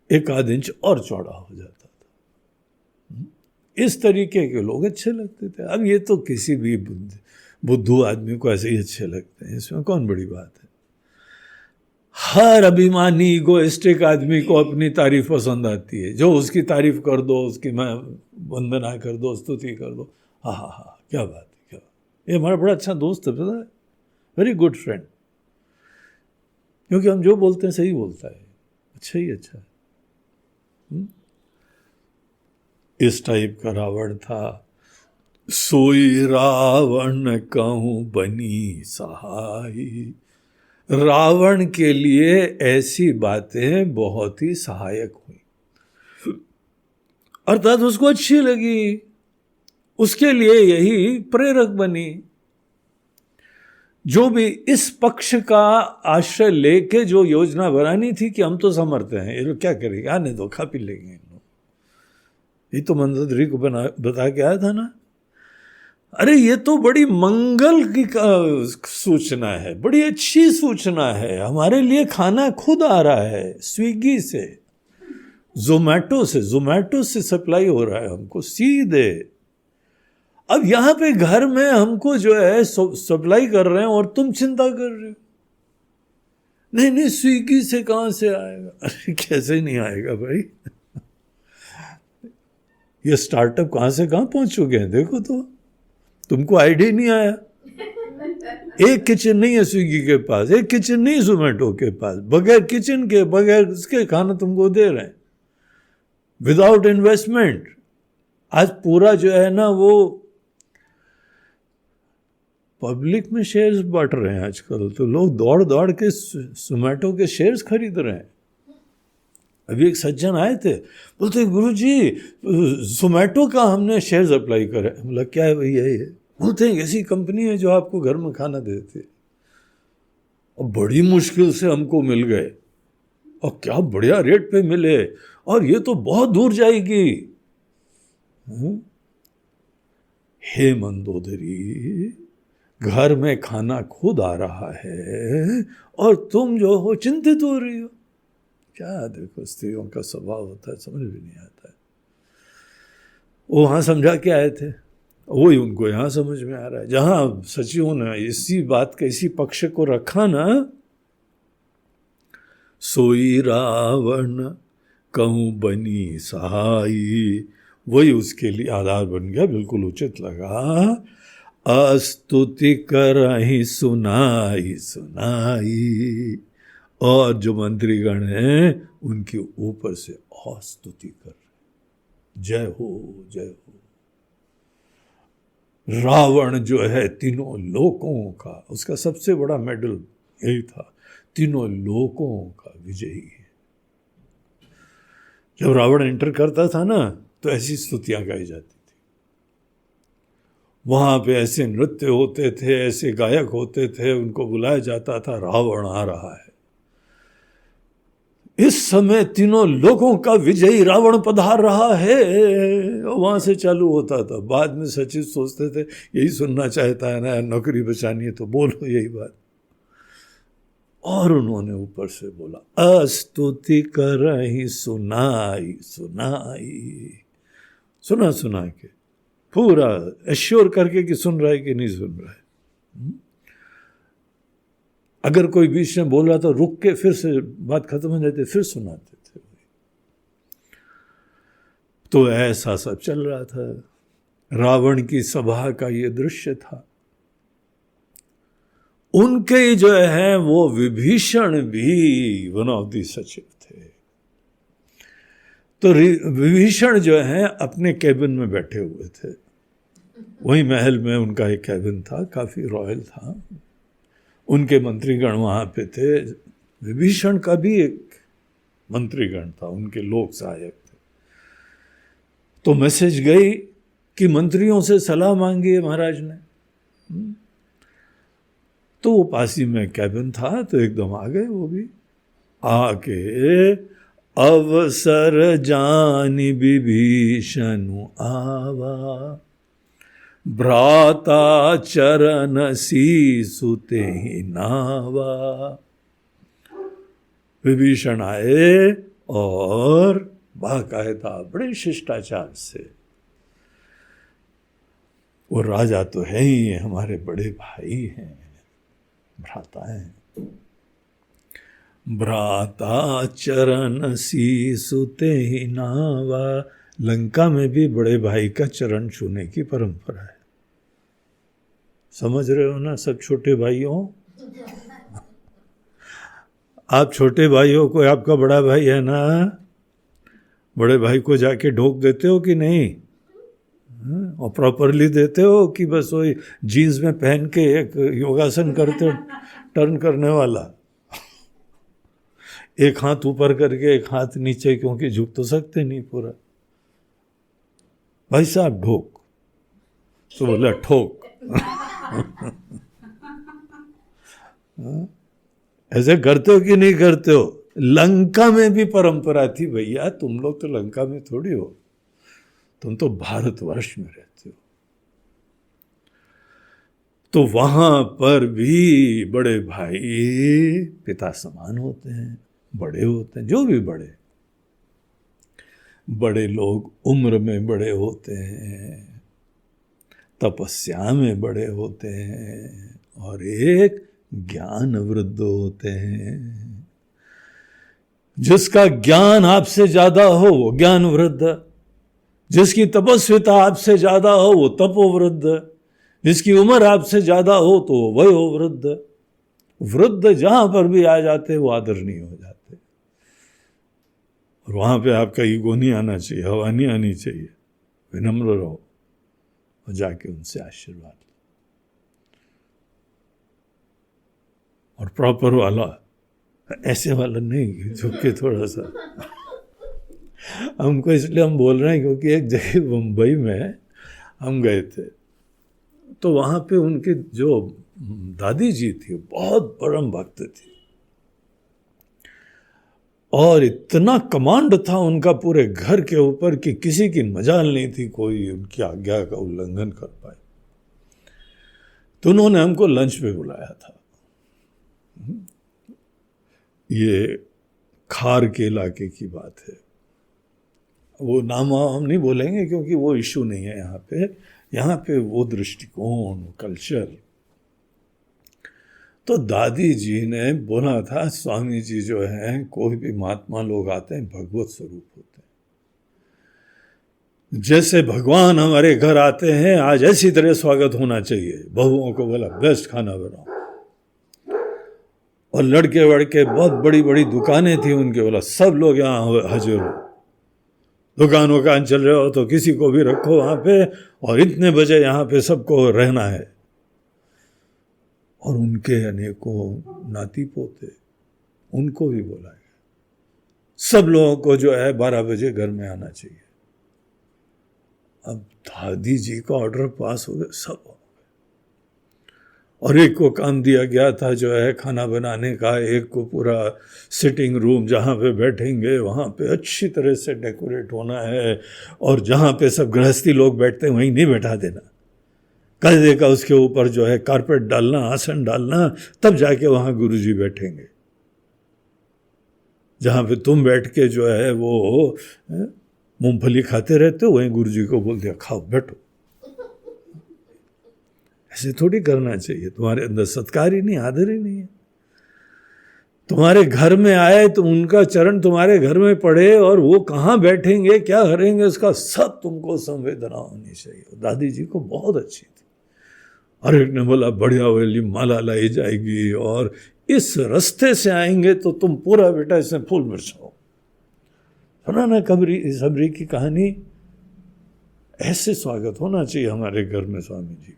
Speaker 1: 1 इंच और चौड़ा हो जाता था। इस तरीके के लोग अच्छे लगते थे। अब ये तो किसी भी बुद्धू आदमी को ऐसे ही अच्छे लगते हैं, इसमें कौन बड़ी बात है। हर अभिमानी इगोइस्टिक आदमी को अपनी तारीफ पसंद आती है, जो उसकी तारीफ कर दो, उसकी मैं वंदना कर दो, स्तुति कर दो, हाँ हाँ हाँ क्या बात है, क्या बात। ये हमारा बड़ा अच्छा दोस्त है, पता है, वेरी गुड फ्रेंड, क्योंकि हम जो बोलते हैं सही बोलता है, अच्छा ही अच्छा है। इस टाइप का रावण था। सोई रावण कहूँ बनी सहाई, रावण के लिए ऐसी बातें बहुत ही सहायक हुई, अर्थात उसको अच्छी लगी, उसके लिए यही प्रेरक बनी। जो भी इस पक्ष का आश्रय लेके जो योजना बनानी थी कि हम तो समर्थ हैं, ये लोग क्या करेंगे, आने दो, खा पी लेंगे, ये तो मंदोदरी को बता के आया था ना। अरे ये तो बड़ी मंगल की सूचना है, बड़ी अच्छी सूचना है, हमारे लिए खाना खुद आ रहा है, स्विगी से, जोमैटो से सप्लाई हो रहा है हमको सीधे। अब यहाँ पे घर में हमको जो है सप्लाई कर रहे हैं और तुम चिंता कर रहे हो, नहीं स्विगी से कहाँ से आएगा। अरे कैसे नहीं आएगा भाई, ये स्टार्टअप कहाँ से कहाँ पहुंच चुके हैं, देखो तो, तुमको आइडिया नहीं आया, एक किचन नहीं है स्विगी के पास, एक किचन नहीं जोमेटो के पास, बगैर किचन के, बगैर उसके खाना तुमको दे रहे हैं विदाउट इन्वेस्टमेंट। आज पूरा जो है ना वो पब्लिक में शेयर्स बांट रहे हैं आजकल, तो लोग दौड़ दौड़ के जोमेटो के शेयर्स खरीद रहे हैं। अभी एक सज्जन आए थे, बोलते गुरुजी जोमेटो का हमने शेयर्स अप्लाई करे। बोला क्या है भैया ये? बोलते हैं ऐसी कंपनी है जो आपको घर में खाना देती है, और बड़ी मुश्किल से हमको मिल गए, और क्या बढ़िया रेट पे मिले, और ये तो बहुत दूर जाएगी। हे मंदोदरी, घर में खाना खुद आ रहा है और तुम जो हो चिंतित हो रही हो। क्या देखो स्त्रियों का स्वभाव होता है, समझ भी नहीं आता है। वो वहां समझा के आए थे, वही उनको यहाँ समझ में आ रहा है। जहां सचिवों ने इसी बात के इसी पक्ष को रखा ना, सोई रावण कहूँ बनी सहाई, वही उसके लिए आधार बन गया। बिल्कुल उचित लगा। अस्तुति करहि सुनाई सुनाई, और जो मंत्रीगण हैं उनके ऊपर से और स्तुति कर रहे, जय हो जय हो। रावण जो है तीनों लोकों का, उसका सबसे बड़ा मेडल यही था, तीनों लोकों का विजयी है। जब रावण एंटर करता था ना तो ऐसी स्तुतियां गाई जाती थी। वहां पे ऐसे नृत्य होते थे, ऐसे गायक होते थे, उनको बुलाया जाता था, रावण आ रहा है। इस समय तीनों लोगों का विजयी रावण पधार रहा है, वहां से चालू होता था। बाद में सचिव सोचते थे यही सुनना चाहता है ना, नौकरी बचानी है तो बोलो यही बात। और उन्होंने ऊपर से बोला, अस्तुति करहि सुनाई सुनाई, सुना सुना के पूरा एश्योर करके कि सुन रहा है कि नहीं सुन रहा है। अगर कोई बीच में बोल रहा तो रुक के फिर से बात खत्म हो जाती, फिर सुनाते थे। तो ऐसा सब चल रहा था। रावण की सभा का ये दृश्य था। उनके जो है वो विभीषण भी वन ऑफ द सचिव थे। तो विभीषण जो है अपने कैबिन में बैठे हुए थे, वही महल में उनका एक कैबिन था, काफी रॉयल था। उनके मंत्रीगण वहां पे थे। विभीषण का भी एक मंत्रीगण था, उनके लोक सहायक थे। तो मैसेज गई कि मंत्रियों से सलाह मांगी है महाराज ने। तो वो पास ही में कैबिन था, तो एकदम आ गए वो भी। आके अवसर जानि विभीषण आवा, भ्राता चरण सीसु तेहि नावा। विभीषण आए और बाकायदा बड़े शिष्टाचार से, वो राजा तो है ही, हमारे बड़े भाई हैं, भ्राता हैं। भ्राता चरण सीसु तेहि नावा। लंका में भी बड़े भाई का चरण छूने की परंपरा है। समझ रहे हो ना सब छोटे भाइयों? आप छोटे भाई हो, कोई आपका बड़ा भाई है ना, बड़े भाई को जाके ढोक देते हो कि नहीं? और प्रॉपरली देते हो कि बस वही जीन्स में पहन के एक योगासन करते हो, टर्न करने वाला, एक हाथ ऊपर करके एक हाथ नीचे, क्योंकि झुक तो सकते नहीं पूरा। भाई साहब ढोक, तो बोला ठोक। ऐसे करते हो कि नहीं करते हो? लंका में भी परंपरा थी भैया, तुम लोग तो लंका में थोड़ी हो, तुम तो भारतवर्ष में रहते हो। तो वहां पर भी बड़े भाई पिता समान होते हैं, बड़े होते हैं। जो भी बड़े लोग उम्र में बड़े होते हैं, तपस्या में बड़े होते हैं, और एक ज्ञान वृद्ध होते हैं। जिसका ज्ञान आपसे ज्यादा हो वो ज्ञान वृद्ध, जिसकी तपस्विता आपसे ज्यादा हो वो तपोवृद्ध, जिसकी उम्र आपसे ज्यादा हो तो वह हो वृद्ध। वृद्ध जहां पर भी आ जाते वो आदरणीय हो जाते, और वहां पे आपका ईगो नहीं आना चाहिए, हवा नहीं आनी चाहिए, विनम्र रहो और जाके उनसे आशीर्वाद लो। और प्रॉपर वाला, ऐसे वाला नहीं जो कि थोड़ा सा हमको, इसलिए हम बोल रहे हैं क्योंकि एक जगह मुंबई में हम गए थे, तो वहाँ पे उनकी जो दादी जी थी बहुत परम भक्त थी, और इतना कमांड था उनका पूरे घर के ऊपर कि किसी की मजाल नहीं थी कोई उनकी आज्ञा का उल्लंघन कर पाए। तो उन्होंने हमको लंच पे बुलाया था। ये खार के इलाके की बात है, वो नाम हम नहीं बोलेंगे क्योंकि वो इशू नहीं है यहाँ पे। यहाँ पे वो दृष्टिकोण, कल्चर। तो दादी जी ने बोला था, स्वामी जी जो है, कोई भी महात्मा लोग आते हैं भगवत स्वरूप होते हैं, जैसे भगवान हमारे घर आते हैं आज ऐसी तरह स्वागत होना चाहिए। बहुओं को बोला बेस्ट खाना बनाओ, और लड़के वड़के बहुत बड़ी बड़ी दुकानें थी उनके, बोला सब लोग यहाँ हाजिर हो, दुकान वकान चल रहे हो तो किसी को भी रखो वहाँ पे, और इतने बजे यहाँ पे सबको रहना है। और उनके अनेकों नाती पोते, उनको भी बोला गया सब लोगों को जो है 12 बजे घर में आना चाहिए। अब दादी जी का ऑर्डर पास हो गया, सब हो गए। और एक को काम दिया गया था जो है खाना बनाने का, एक को पूरा सिटिंग रूम जहाँ पे बैठेंगे वहाँ पे अच्छी तरह से डेकोरेट होना है, और जहाँ पे सब गृहस्थी लोग बैठते हैं वहीं नहीं बैठा देना, कायदे का उसके ऊपर जो है कारपेट डालना, आसन डालना, तब जाके वहाँ गुरुजी बैठेंगे। जहाँ पे तुम बैठ के जो है वो मूंगफली खाते रहते हो, वहीं गुरुजी को बोल दिया खाओ बैठो। ऐसे थोड़ी करना चाहिए, तुम्हारे अंदर सत्कार ही नहीं, आदर ही नहीं है। तुम्हारे घर में आए तो उनका चरण तुम्हारे घर में पड़े, और वो कहाँ बैठेंगे क्या करेंगे उसका सब तुमको संवेदना होनी चाहिए। दादी जी को बहुत अच्छी थी। और एक ने बोला बढ़िया वाली माला लाई जाएगी, और इस रास्ते से आएंगे तो तुम पूरा बेटा इसमें फूल मिर्च हो। सुना ना कबरी सबरी की कहानी? ऐसे स्वागत होना चाहिए हमारे घर में स्वामी जी का।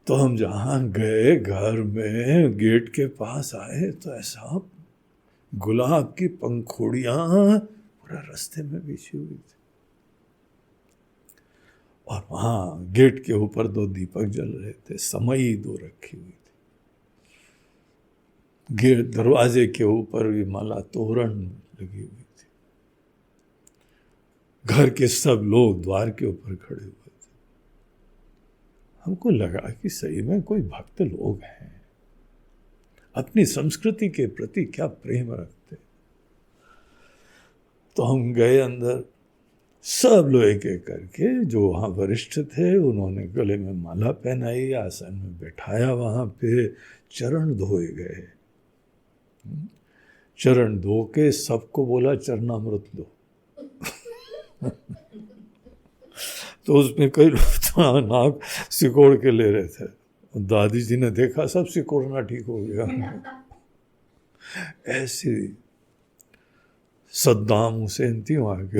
Speaker 1: तो हम जहाँ गए घर में गेट के पास आए तो ऐसा गुलाब की पंखुड़ियाँ पूरा रास्ते में बिछी हुई थी, और वहाँ गेट के ऊपर 2 दीपक जल रहे थे, समई 2 रखी हुई थी। गेट दरवाजे के ऊपर भी माला तोरण लगी हुई थी। घर के सब लोग द्वार के ऊपर खड़े हुए थे। हमको लगा कि सही में कोई भक्त लोग हैं, अपनी संस्कृति के प्रति क्या प्रेम रखते। तो हम गए अंदर, सब लोग एक एक करके जो वहाँ वरिष्ठ थे उन्होंने गले में माला पहनाई, आसन में बैठाया, वहाँ पे चरण धोए गए। चरण धो के सबको बोला चरणामृत लो। तो उसमें कई लोग नाक सिकोड़ के ले रहे थे। दादी जी ने देखा सब सिकोड़ना ठीक हो गया। ऐसी सद्दाम हुसैन थी वहाँ के।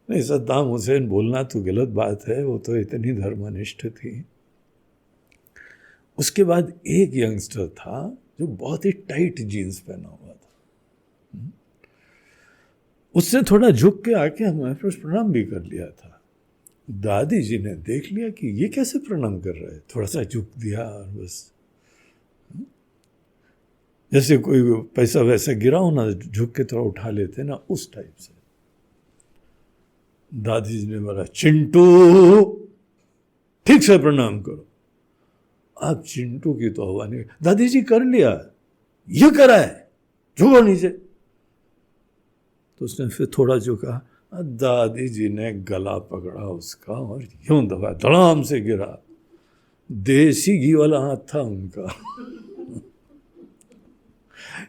Speaker 1: नहीं, सद्दाम हुसैन बोलना तो गलत बात है, वो तो इतनी धर्मनिष्ठ थी। उसके बाद एक यंगस्टर था जो बहुत ही टाइट जीन्स पहना हुआ था। उसने थोड़ा झुक के आके हमारे पास प्रणाम भी कर लिया था। दादी जी ने देख लिया कि ये कैसे प्रणाम कर रहा है, थोड़ा सा झुक दिया और बस, जैसे कोई पैसा वैसा गिरा हो ना, झुक के थोड़ा उठा लेते ना, उस टाइप से। दादी जी ने बोला चिंटू ठीक से प्रणाम करो। अब चिंटू की तो हवा नहीं। दादी जी कर लिया, ये करा है, झुको नीचे। तो उसने फिर थोड़ा झुका, दादी जी ने गला पकड़ा उसका और यूं दबा, धड़ाम से गिरा। देसी घी वाला हाथ था उनका।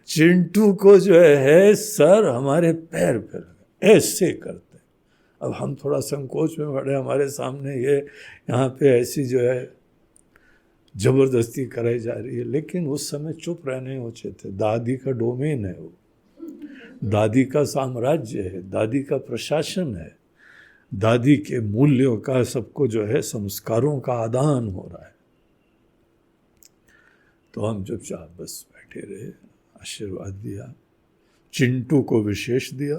Speaker 1: चिंटू को जो है सर हमारे पैर पे लगा, ऐसे करते अब हम थोड़ा संकोच में पड़े, हमारे सामने ये यहाँ पे ऐसी जो है जबरदस्ती कराई जा रही है। लेकिन उस समय चुप रहने उचित थे। दादी का डोमेन है वो, दादी का साम्राज्य है, दादी का प्रशासन है, दादी के मूल्यों का सबको जो है संस्कारों का आदान हो रहा है। तो हम चुपचाप बस बैठे रहे, आशीर्वाद दिया, चिंटू को विशेष दिया।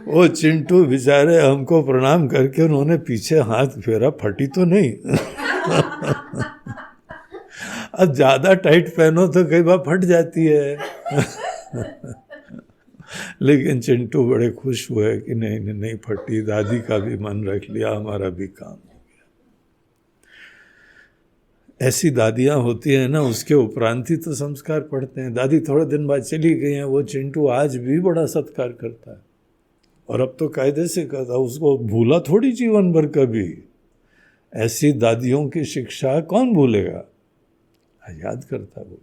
Speaker 1: वो चिंटू बेचारे हमको प्रणाम करके उन्होंने पीछे हाथ फेरा, फटी तो नहीं। अब ज्यादा टाइट पहनो तो कई बार फट जाती है। लेकिन चिंटू बड़े खुश हुए कि नहीं नहीं नहीं फटी, दादी का भी मन रख लिया, हमारा भी काम हो गया। ऐसी दादियां होती हैं ना, उसके उपरांत ही तो संस्कार पढ़ते हैं। दादी थोड़े दिन बाद चली गई हैं, वो चिंटू आज भी बड़ा सत्कार करता है, और अब तो कायदे से करता, उसको भूला थोड़ी जीवन भर कभी। ऐसी दादियों की शिक्षा कौन भूलेगा, याद करता वो।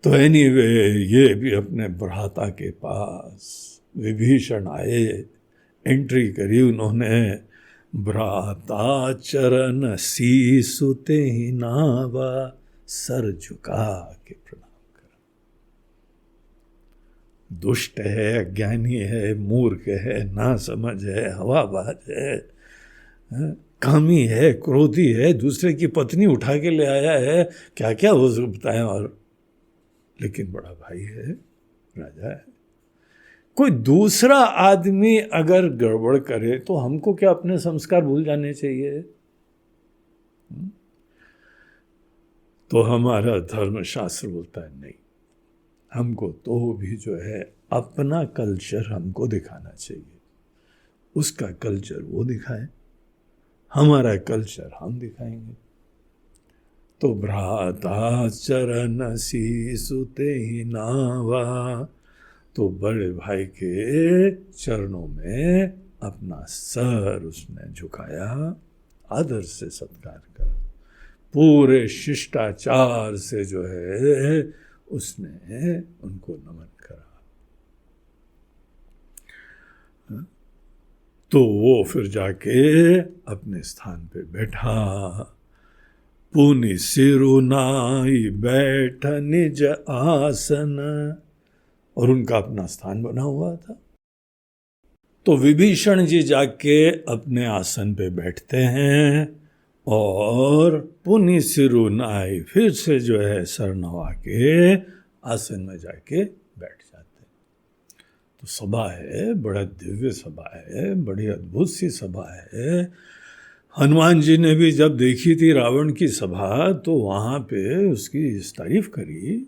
Speaker 1: तो एनीवे ये भी अपने भ्राता के पास विभीषण आए, एंट्री करी उन्होंने। भ्राता चरण सीसुते ही नावा, सर झुका के प्रणाम कर। दुष्ट है, अज्ञानी है, मूर्ख है, ना समझ है, हवाबाज है, कामी है, क्रोधी है, दूसरे की पत्नी उठा के ले आया है, क्या क्या हो सकता है। और लेकिन बड़ा भाई है, राजा है। कोई दूसरा आदमी अगर गड़बड़ करे तो हमको क्या अपने संस्कार भूल जाने चाहिए? तो हमारा धर्मशास्त्र बोलता है नहीं, हमको तो भी जो है अपना कल्चर हमको दिखाना चाहिए। उसका कल्चर वो दिखाए, हमारा कल्चर हम दिखाएंगे। तो भ्राता चरण सीसुते ही नावा, तो बड़े भाई के चरणों में अपना सर उसने झुकाया, आदर से सत्कार करा, पूरे शिष्टाचार से जो है उसने उनको नमन करा। तो वो फिर जाके अपने स्थान पे बैठा। पुनि सिरुनाई बैठ निज आसन, और उनका अपना स्थान बना हुआ था। तो विभीषण जी जाके अपने आसन पे बैठते हैं, और पुनि सिरुनाई, फिर से जो है सर नवा के आसन में जाके बैठ जाते हैं। तो सभा है, बड़ा दिव्य सभा है, बड़ी अद्भुत सी सभा है। हनुमान जी ने भी जब देखी थी रावण की सभा, तो वहाँ पे उसकी तारीफ करी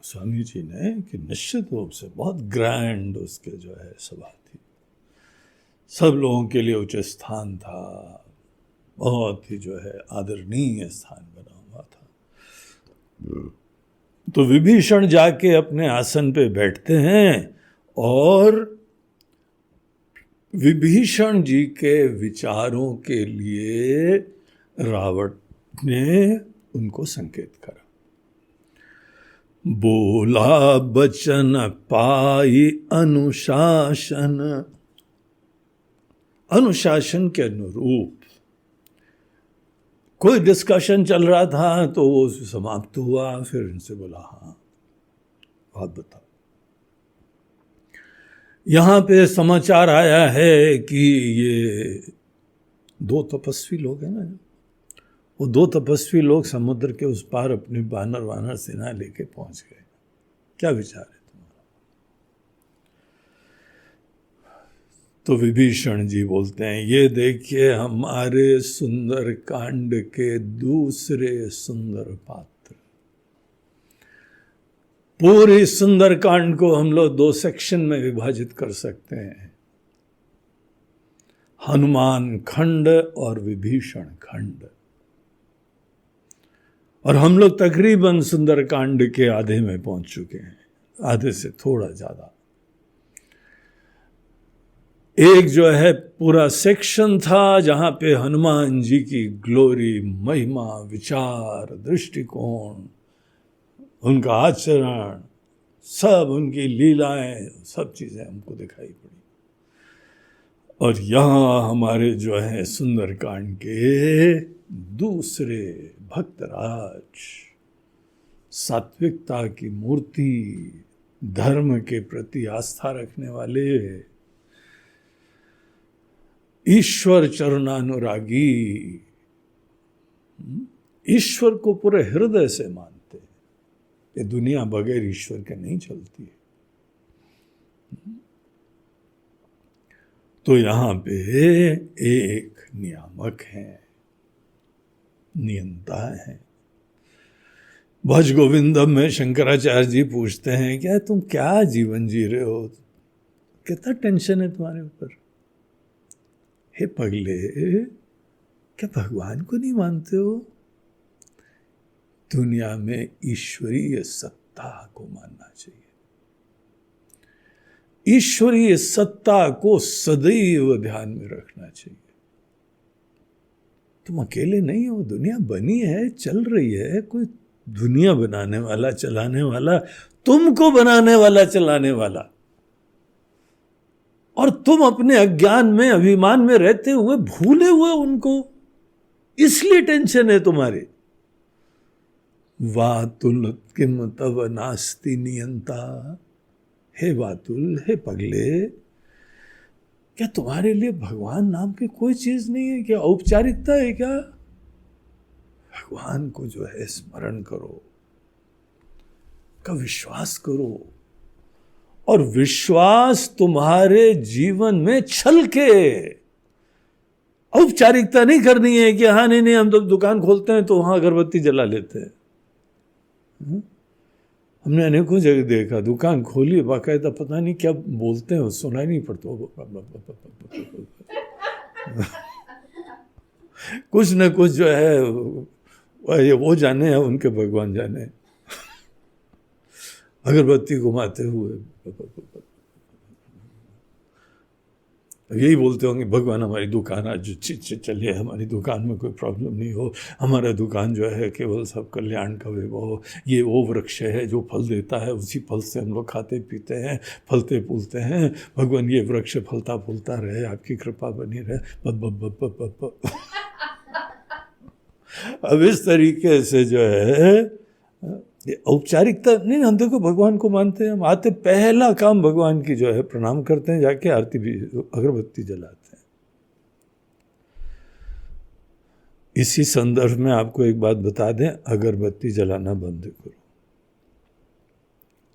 Speaker 1: स्वामी जी ने कि निश्चित रूप से बहुत ग्रैंड उसके जो है सभा थी, सब लोगों के लिए उच्च स्थान था, बहुत ही जो है आदरणीय स्थान बना हुआ था। तो विभीषण जाके अपने आसन पे बैठते हैं, और विभीषण जी के विचारों के लिए रावण ने उनको संकेत करा। बोला बचन पाई अनुशासन, अनुशासन के अनुरूप कोई डिस्कशन चल रहा था तो वो समाप्त हुआ। फिर इनसे बोला, हाँ बात बताओ, यहाँ पे समाचार आया है कि ये दो तपस्वी लोग हैं ना, वो दो तपस्वी लोग समुद्र के उस पार अपनी वानर सेना लेके पहुंच गए, क्या विचार है तुम्हारा? तो विभीषण जी बोलते हैं, ये देखिए हमारे सुंदर कांड के दूसरे सुंदर पात्र। पूरी सुंदर कांड को हम लोग दो सेक्शन में विभाजित कर सकते हैं, हनुमान खंड और विभीषण खंड। और हम लोग तकरीबन सुंदर कांड के आधे में पहुंच चुके हैं, आधे से थोड़ा ज्यादा। एक जो है पूरा सेक्शन था जहां पे हनुमान जी की ग्लोरी, महिमा, विचार, दृष्टिकोण, उनका आचरण सब उनकी लीलाएं, सब चीजें हमको दिखाई पड़ी। और यहाँ हमारे जो है सुंदरकांड के दूसरे भक्तराज, सात्विकता की मूर्ति, धर्म के प्रति आस्था रखने वाले, ईश्वर चरणानुरागी, ईश्वर को पूरे हृदय से मानते। ये दुनिया बगैर ईश्वर के नहीं चलती है। तो यहां पे एक नियामक है, नियंता है। भज गोविंदम में शंकराचार्य जी पूछते हैं, क्या तुम क्या जीवन जी रहे हो, कितना टेंशन है तुम्हारे ऊपर? हे पगले, क्या भगवान को नहीं मानते हो? दुनिया में ईश्वरीय सत्ता को मानना चाहिए। ईश्वरीय सत्ता को सदैव ध्यान में रखना चाहिए। तुम अकेले नहीं हो, दुनिया बनी है, चल रही है। कोई दुनिया बनाने वाला, चलाने वाला, तुमको बनाने वाला, चलाने वाला, और तुम अपने अज्ञान में, अभिमान में रहते हुए भूले हुए उनको, इसलिए टेंशन है तुम्हारे। वातुल किम तव नास्ति नियंता, हे वातुल, हे पगले, क्या तुम्हारे लिए भगवान नाम की कोई चीज नहीं है? क्या औपचारिकता है क्या? भगवान को जो है स्मरण करो, का विश्वास करो, और विश्वास तुम्हारे जीवन में छलके। औपचारिकता नहीं करनी है कि हाँ नहीं हम तो दुकान खोलते हैं तो वहां अगरबत्ती जला लेते हैं। हमने अनेकों जगह देखा, दुकान खोली, बाकायदा पता नहीं क्या बोलते हैं, सुनाई नहीं पड़ता, कुछ न कुछ जो है वो जाने हैं, उनके भगवान जाने, अगरबत्ती घुमाते हुए यही बोलते होंगे, भगवान हमारी दुकान आज चलिए, हमारी दुकान में कोई प्रॉब्लम नहीं हो, हमारा दुकान जो है केवल सब कल्याण का वैभव, ये वो वृक्ष है जो फल देता है, उसी फल से हम लोग खाते पीते हैं, फलते फूलते हैं, भगवान ये वृक्ष फलता फूलता रहे, आपकी कृपा बनी रहे। अब इस तरीके से जो है औपचारिकता नहीं। हम देखो भगवान को मानते हैं, हम आते पहला काम भगवान की जो है प्रणाम करते हैं, जाके आरती भी, अगरबत्ती जलाते हैं। इसी संदर्भ में आपको एक बात बता दें, अगरबत्ती जलाना बंद करो।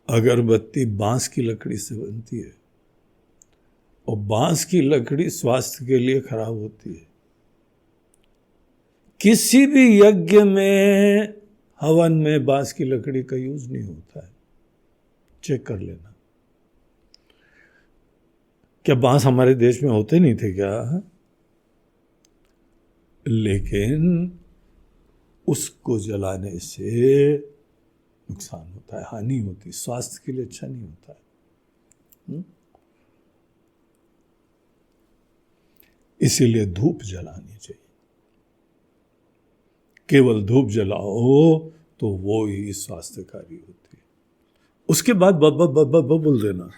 Speaker 1: अगरबत्ती बांस की लकड़ी से बनती है, और बांस की लकड़ी स्वास्थ्य के लिए खराब होती है। किसी भी यज्ञ में, हवन में बांस की लकड़ी का यूज नहीं होता है, चेक कर लेना। क्या बांस हमारे देश में होते नहीं थे क्या? लेकिन उसको जलाने से नुकसान होता है, हानि होती है, स्वास्थ्य के लिए अच्छा नहीं होता है। इसीलिए धूप जलानी चाहिए। केवल धूप जलाओ तो वो ही स्वास्थ्यकारी होती है। उसके बाद बब्बा बोल देना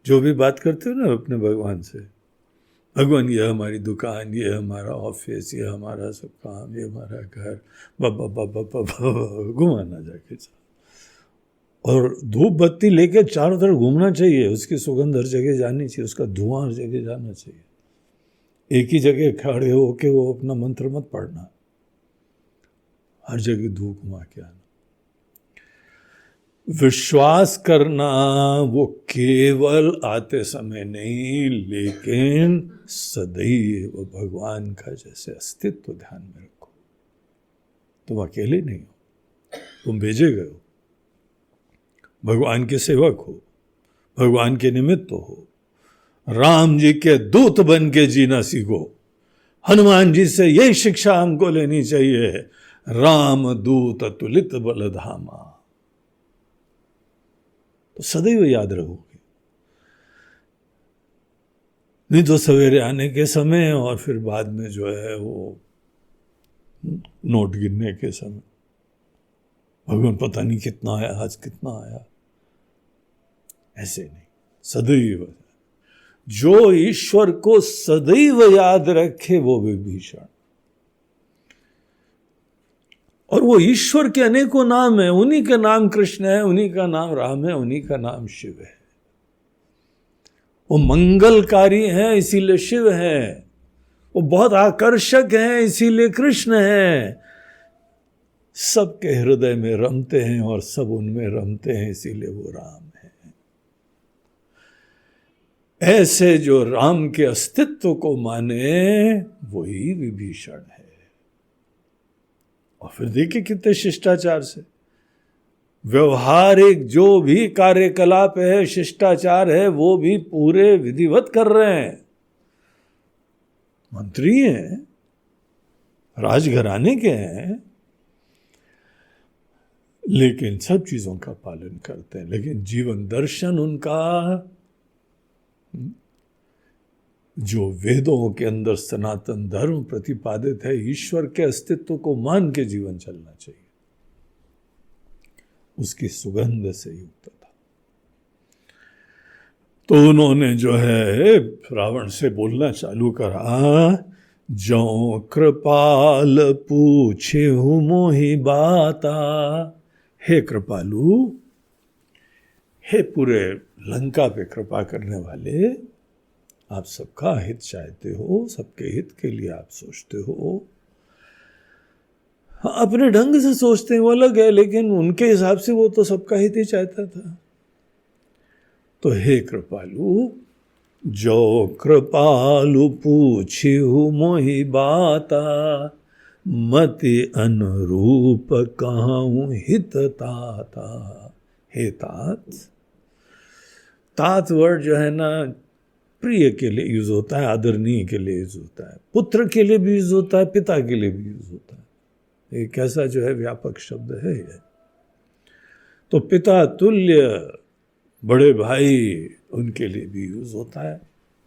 Speaker 1: जो भी बात करते हो ना अपने भगवान से, भगवान ये हमारी दुकान, ये हमारा ऑफिस, ये हमारा सब काम, ये हमारा घर, बब्बा घुमाना जाके। और धूप बत्ती लेके चारों तरफ घूमना चाहिए, उसकी सुगंध हर जगह जानी चाहिए, उसका धुआं हर जगह जाना चाहिए। एक ही जगह खड़े होके वो अपना मंत्र मत पढ़ना, हर जगह धूप घुमा के आना। विश्वास करना वो केवल आते समय नहीं, लेकिन सदैव भगवान का जैसे अस्तित्व ध्यान में रखो। तुम अकेले नहीं हो, तुम भेजे गए हो, भगवान के सेवक हो, भगवान के निमित्त हो। राम जी के दूत बन के जीना सीखो। हनुमान जी से यही शिक्षा हमको लेनी चाहिए, राम दूत तुलित बलधामा। तो सदैव याद रहोगे, नहीं तो सवेरे आने के समय और फिर बाद में जो है वो नोट गिनने के समय भगवान पता नहीं कितना आया, आज कितना आया, ऐसे नहीं, सदैव। जो ईश्वर को सदैव याद रखे वो विभीषण। और वो ईश्वर के अनेकों नाम है, उन्हीं का नाम कृष्ण है, उन्हीं का नाम राम है, उन्हीं का नाम शिव है। वो मंगलकारी हैं इसीलिए शिव है, वो बहुत आकर्षक हैं इसीलिए कृष्ण है, सबके हृदय में रमते हैं और सब उनमें रमते हैं इसीलिए वो राम है। ऐसे जो राम के अस्तित्व को माने वही विभीषण है। और फिर देखिए कितने शिष्टाचार से, व्यवहारिक जो भी कार्यकलाप है, शिष्टाचार है, वो भी पूरे विधिवत कर रहे हैं। मंत्री हैं, राजघराने के हैं, लेकिन सब चीजों का पालन करते हैं। लेकिन जीवन दर्शन उनका, जो वेदों के अंदर सनातन धर्म प्रतिपादित है, ईश्वर के अस्तित्व को मान के जीवन चलना चाहिए, उसकी सुगंध से युक्त था। तो उन्होंने जो है रावण से बोलना चालू करा, जो कृपाल पूछे हूं मोहि बाता। हे कृपालु, हे पूरे लंका पे कृपा करने वाले, आप सबका हित चाहते हो, सबके हित के लिए आप सोचते हो। हाँ, अपने ढंग से सोचते हैं वो अलग है, लेकिन उनके हिसाब से वो तो सबका हित ही चाहता था। तो हे कृपालु, जो कृपालु पूछिहु मोहि बाता, मति अनुरूप कहूँ हित ताता। हे तात, तात वर्ड जो है ना, प्रिय के लिए यूज होता है, आदरणीय के लिए यूज होता है, पुत्र के लिए भी यूज होता है, पिता के लिए भी यूज होता है। एक ऐसा जो है व्यापक शब्द है ये। तो पिता तुल्य, बड़े भाई, उनके लिए भी यूज होता है।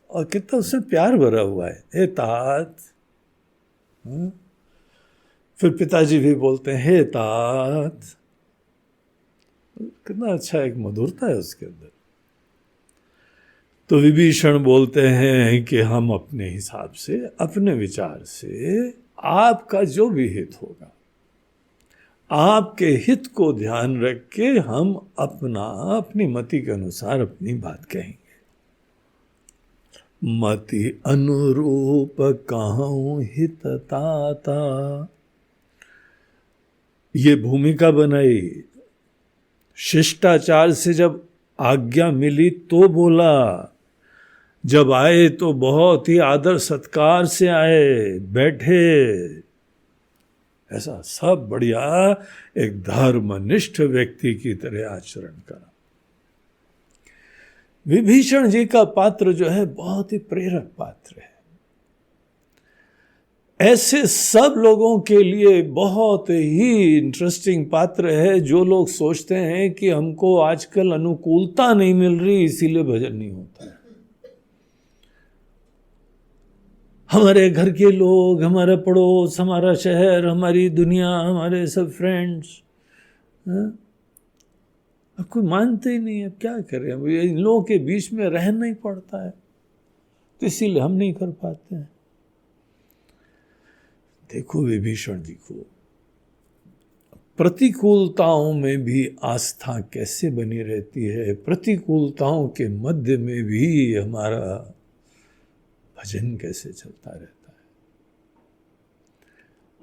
Speaker 1: और कितना उसमें प्यार भरा हुआ है, हे तात। फिर पिताजी भी बोलते हैं हे तात, कितना अच्छा एक मधुरता है उसके अंदर। तो विभीषण बोलते हैं कि हम अपने हिसाब से, अपने विचार से, आपका जो भी हित होगा, आपके हित को ध्यान रख के हम अपनी मति के अनुसार अपनी बात कहेंगे। मति अनुरूप कहूँ हित ताता। ये भूमिका बनाई, शिष्टाचार से जब आज्ञा मिली तो बोला, जब आए तो बहुत ही आदर सत्कार से आए, बैठे, ऐसा सब बढ़िया एक धर्मनिष्ठ व्यक्ति की तरह आचरण करा। विभीषण जी का पात्र जो है बहुत ही प्रेरक पात्र है। ऐसे सब लोगों के लिए बहुत ही इंटरेस्टिंग पात्र है जो लोग सोचते हैं कि हमको आजकल अनुकूलता नहीं मिल रही इसीलिए भजन नहीं होता है। हमारे घर के लोग, हमारा पड़ोस, हमारा शहर, हमारी दुनिया, हमारे सब फ्रेंड्स, अब कोई मानते ही नहीं है। क्या करें, इन लोगों के बीच में रहना ही पड़ता है, तो इसीलिए हम नहीं कर पाते हैं। देखो विभीषण जी को प्रतिकूलताओं में भी आस्था कैसे बनी रहती है, प्रतिकूलताओं के मध्य में भी हमारा भजन कैसे चलता रहता है।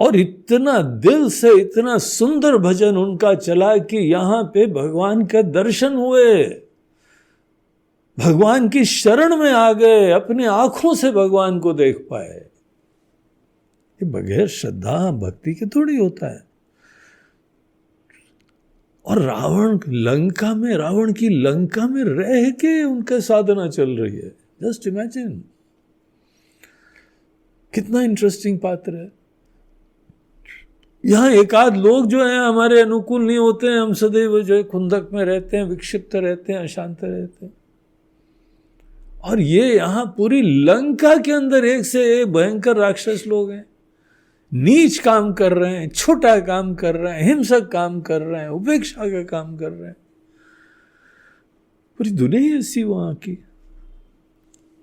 Speaker 1: और इतना दिल से, इतना सुंदर भजन उनका चला कि यहां पे भगवान का दर्शन हुए, भगवान की शरण में आ गए, अपनी आंखों से भगवान को देख पाए। ये बगैर श्रद्धा भक्ति के थोड़ी होता है। और रावण की लंका में रह के उनका साधना चल रही है। जस्ट इमेजिन, कितना इंटरेस्टिंग पात्र है। यहां एक आध लोग जो हैं हमारे अनुकूल नहीं होते हैं, हम सदैव जो है खुंदक में रहते हैं, विक्षिप्त रहते हैं, अशांत रहते हैं। और ये यहां पूरी लंका के अंदर एक से एक भयंकर राक्षस लोग हैं। नीच काम कर रहे हैं, छोटा काम कर रहे हैं, हिंसक काम कर रहे हैं, उपेक्षा का काम कर रहे हैं, पूरी दुनिया ही ऐसी वहां की।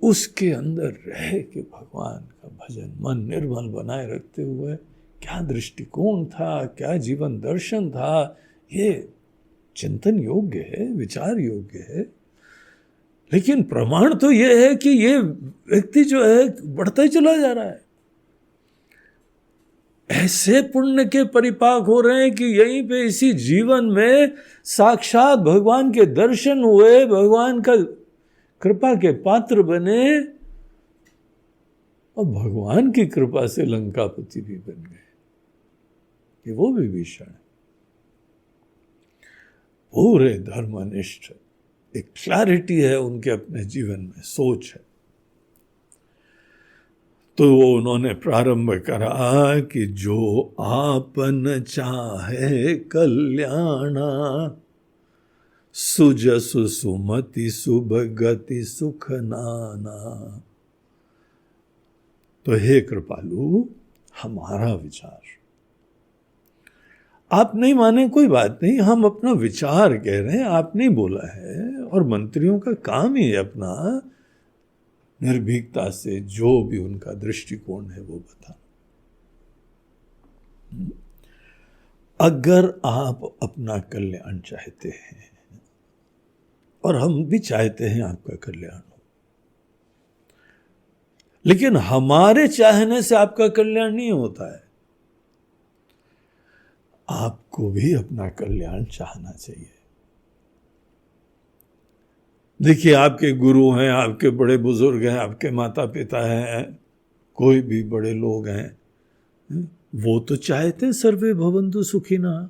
Speaker 1: उसके अंदर रह के भगवान का भजन मन निर्मल बनाए रखते हुए क्या दृष्टिकोण था, क्या जीवन दर्शन था, ये चिंतन योग्य है, विचार योग्य है। लेकिन प्रमाण तो यह है कि ये व्यक्ति जो है बढ़ता ही चला जा रहा है, ऐसे पुण्य के परिपाक हो रहे हैं कि यहीं पे इसी जीवन में साक्षात भगवान के दर्शन हुए, भगवान का कृपा के पात्र बने और भगवान की कृपा से लंकापति भी बन गए। कि वो भी भीषण है, पूरे धर्मनिष्ठ, एक क्लैरिटी है उनके अपने जीवन में, सोच है। तो उन्होंने प्रारंभ करा कि जो आपन चाहे कल्याणा, सुजसु सुमति सुभगति सुख नाना। तो हे कृपालु, हमारा विचार, आप नहीं माने कोई बात नहीं, हम अपना विचार कह रहे हैं, आपने बोला है, और मंत्रियों का काम ही अपना निर्भीकता से जो भी उनका दृष्टिकोण है वो बता। अगर आप अपना कल्याण चाहते हैं, और हम भी चाहते हैं आपका कल्याण हो, लेकिन हमारे चाहने से आपका कल्याण नहीं होता है, आपको भी अपना कल्याण चाहना चाहिए। देखिए, आपके गुरु हैं, आपके बड़े बुजुर्ग हैं, आपके माता पिता हैं, कोई भी बड़े लोग हैं, वो तो चाहते हैं सर्वे भवन्तु सुखिनः,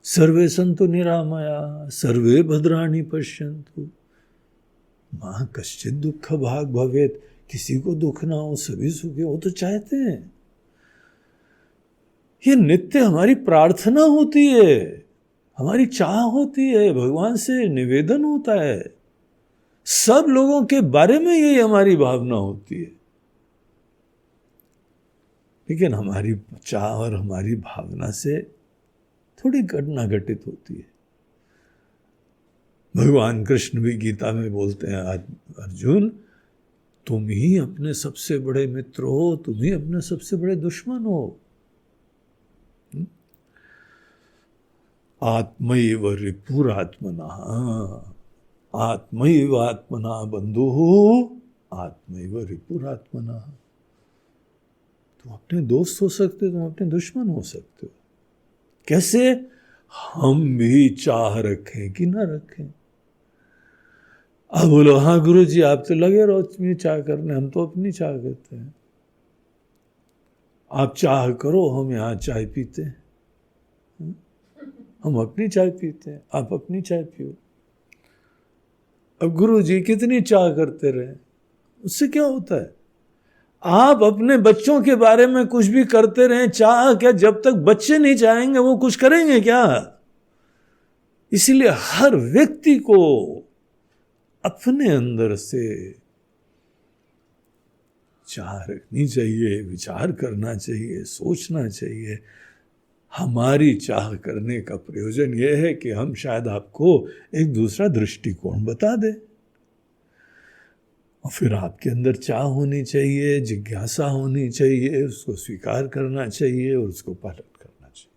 Speaker 1: सर्वे सन्तु निरामया, सर्वे भद्राणि पश्यन्तु मां कश्चित् दुःख भाग् भवेत्। किसी को दुख ना हो, सभी सुखी हो, वो तो चाहते हैं। ये नित्य हमारी प्रार्थना होती है, हमारी चाह होती है, भगवान से निवेदन होता है, सब लोगों के बारे में यही हमारी भावना होती है। लेकिन हमारी चाह और हमारी भावना से थोड़ी घटना घटित होती है। भगवान कृष्ण भी गीता में बोलते हैं, अर्जुन तुम ही अपने सबसे बड़े मित्र हो, तुम ही अपने सबसे बड़े दुश्मन हो। आत्मैव रिपुरात्मनः, आत्मैव आत्मना बंधुः, आत्मैव रिपुरात्मनः। तुम अपने दोस्त हो सकते हो, तुम अपने दुश्मन हो सकते हो। कैसे? हम भी चाह रखें कि ना रखें। अब बोलो, हाँ गुरु जी आप तो लगे रहो अपनी चाह करने, हम तो अपनी चाह करते हैं। आप चाह करो, हम यहाँ चाय पीते हैं, हम अपनी चाय पीते हैं, आप अपनी चाय पियो। अब गुरु जी कितनी चाह करते रहे, उससे क्या होता है? आप अपने बच्चों के बारे में कुछ भी करते रहें, चाह क्या, जब तक बच्चे नहीं चाहेंगे वो कुछ करेंगे क्या? इसलिए हर व्यक्ति को अपने अंदर से चाह रखनी चाहिए, विचार करना चाहिए, सोचना चाहिए। हमारी चाह करने का प्रयोजन यह है कि हम शायद आपको एक दूसरा दृष्टिकोण बता दें, और फिर आपके अंदर चाह होनी चाहिए, जिज्ञासा होनी चाहिए, उसको स्वीकार करना चाहिए और उसको पालन करना चाहिए।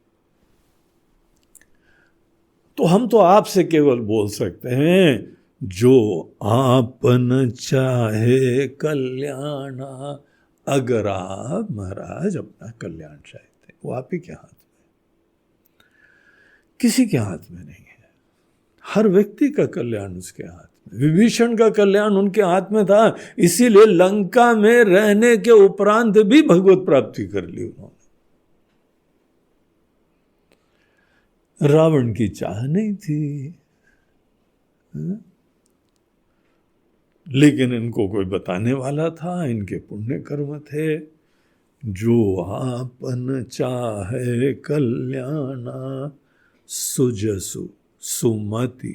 Speaker 1: तो हम तो आपसे केवल बोल सकते हैं, जो आपन चाहे कल्याण। अगर आप महाराज अपना कल्याण चाहते हैं, वो आप ही के हाथ में, किसी के हाथ में नहीं है। हर व्यक्ति का कल्याण उसके हाथ में। विभीषण का कल्याण उनके हाथ में था, इसीलिए लंका में रहने के उपरांत भी भगवत प्राप्ति कर ली उन्होंने। रावण की चाह नहीं थी, लेकिन इनको कोई बताने वाला था, इनके पुण्य कर्म थे। जो आपन चाहे कल्याणा, सुजसु सुमति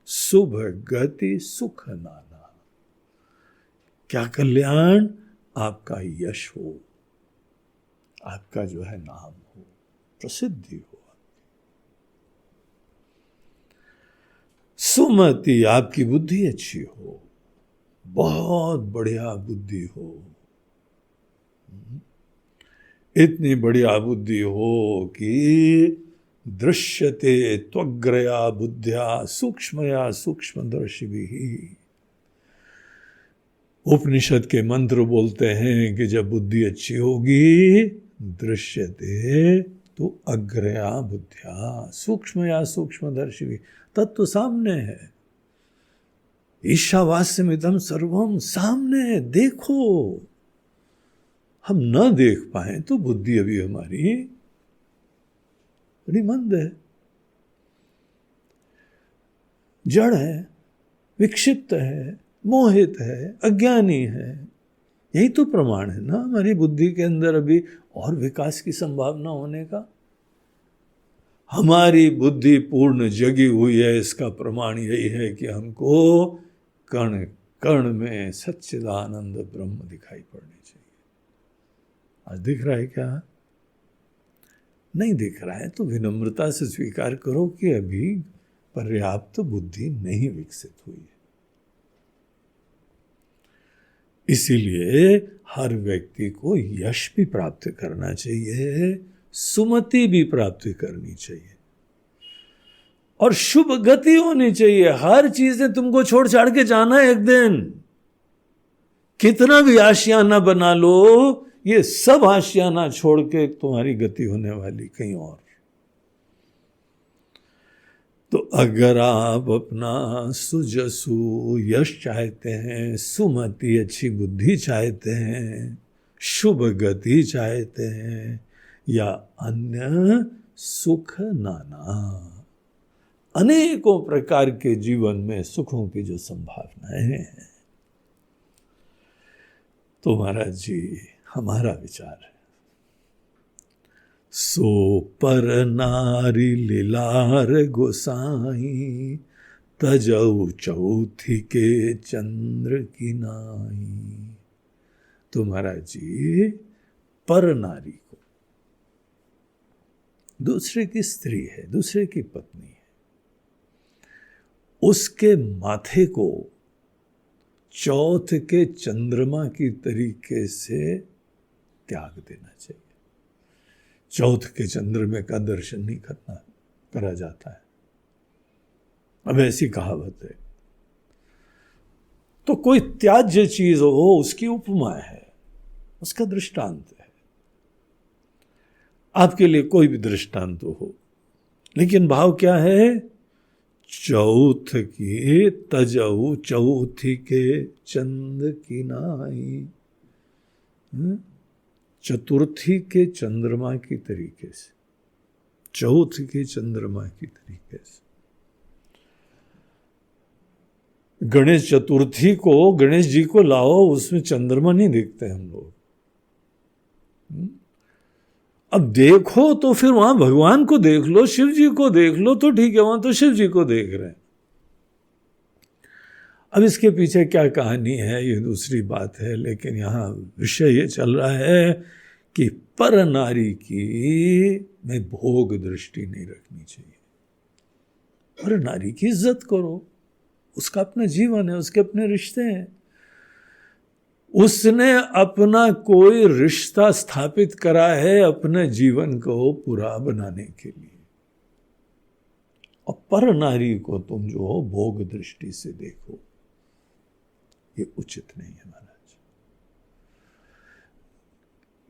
Speaker 1: शुभ गति सुख नाना। क्या कल्याण? आपका यश हो, आपका जो है नाम हो, प्रसिद्धि हो। सुमति, आपकी बुद्धि अच्छी हो, बहुत बढ़िया बुद्धि हो, इतनी बढ़िया बुद्धि हो कि दृश्यते त्वग्रया बुद्ध्या सूक्ष्मया सूक्ष्मदर्शिभिः। उपनिषद के मंत्र बोलते हैं कि जब बुद्धि अच्छी होगी, दृश्यते तो अग्रया बुद्ध्या सूक्ष्मया सूक्ष्मदर्शिभिः, तत्व सामने है। ईशावास्यमिदं सर्वम सामने है, देखो। हम न देख पाए तो बुद्धि अभी हमारी बड़ी मंद है, जड़ है, विक्षिप्त है, मोहित है, अज्ञानी है। यही तो प्रमाण है ना हमारी बुद्धि के अंदर अभी और विकास की संभावना होने का। हमारी बुद्धि पूर्ण जगी हुई है, इसका प्रमाण यही है कि हमको कण कण में सच्चिदानंद ब्रह्म दिखाई पड़नी चाहिए। आज दिख रहा है क्या? नहीं दिख रहा है तो विनम्रता से स्वीकार करो कि अभी पर्याप्त बुद्धि नहीं विकसित हुई है। इसीलिए हर व्यक्ति को यश भी प्राप्त करना चाहिए, सुमति भी प्राप्त करनी चाहिए और शुभ गति होनी चाहिए। हर चीजें तुमको छोड़ छाड़ के जाना है एक दिन। कितना भी आशियाना बना लो, ये सब आशियाना छोड़ के तुम्हारी गति होने वाली कहीं और। तो अगर आप अपना सुजसु यश चाहते हैं, सुमति अच्छी बुद्धि चाहते हैं, शुभ गति चाहते हैं, या अन्य सुख नाना, अनेकों प्रकार के जीवन में सुखों की जो संभावनाएं हैं, तो महाराज जी हमारा विचार है, सो पर नारी लीलार गोसाई, तजऊ चौथी के चंद्र की नाई। तो महाराज जी पर नारी को, दूसरे की स्त्री है, दूसरे की पत्नी है, उसके माथे को चौथ के चंद्रमा की तरीके से त्याग देना चाहिए। चौथ के चंद्रमा का दर्शन नहीं करा जाता है, अब ऐसी कहावत है। तो कोई त्याज्य चीज हो, उसकी उपमा है, उसका दृष्टांत है। आपके लिए कोई भी दृष्टांत हो, लेकिन भाव क्या है? चौथ की तजऊ चौथी के चंद की नाई, चतुर्थी के चंद्रमा की तरीके से, चौथ के चंद्रमा की तरीके से। गणेश चतुर्थी को, गणेश जी को लाओ, उसमें चंद्रमा नहीं देखते हम लोग। अब देखो तो फिर वहां भगवान को देख लो, शिव जी को देख लो तो ठीक है, वहां तो शिव जी को देख रहे हैं। अब इसके पीछे क्या कहानी है ये दूसरी बात है, लेकिन यहां विषय ये चल रहा है कि पर नारी की में भोग दृष्टि नहीं रखनी चाहिए। पर नारी की इज्जत करो, उसका अपना जीवन है, उसके अपने रिश्ते हैं, उसने अपना कोई रिश्ता स्थापित करा है अपने जीवन को पूरा बनाने के लिए। और पर नारी को तुम जो हो भोग दृष्टि से देखो, ये उचित नहीं है महाराज।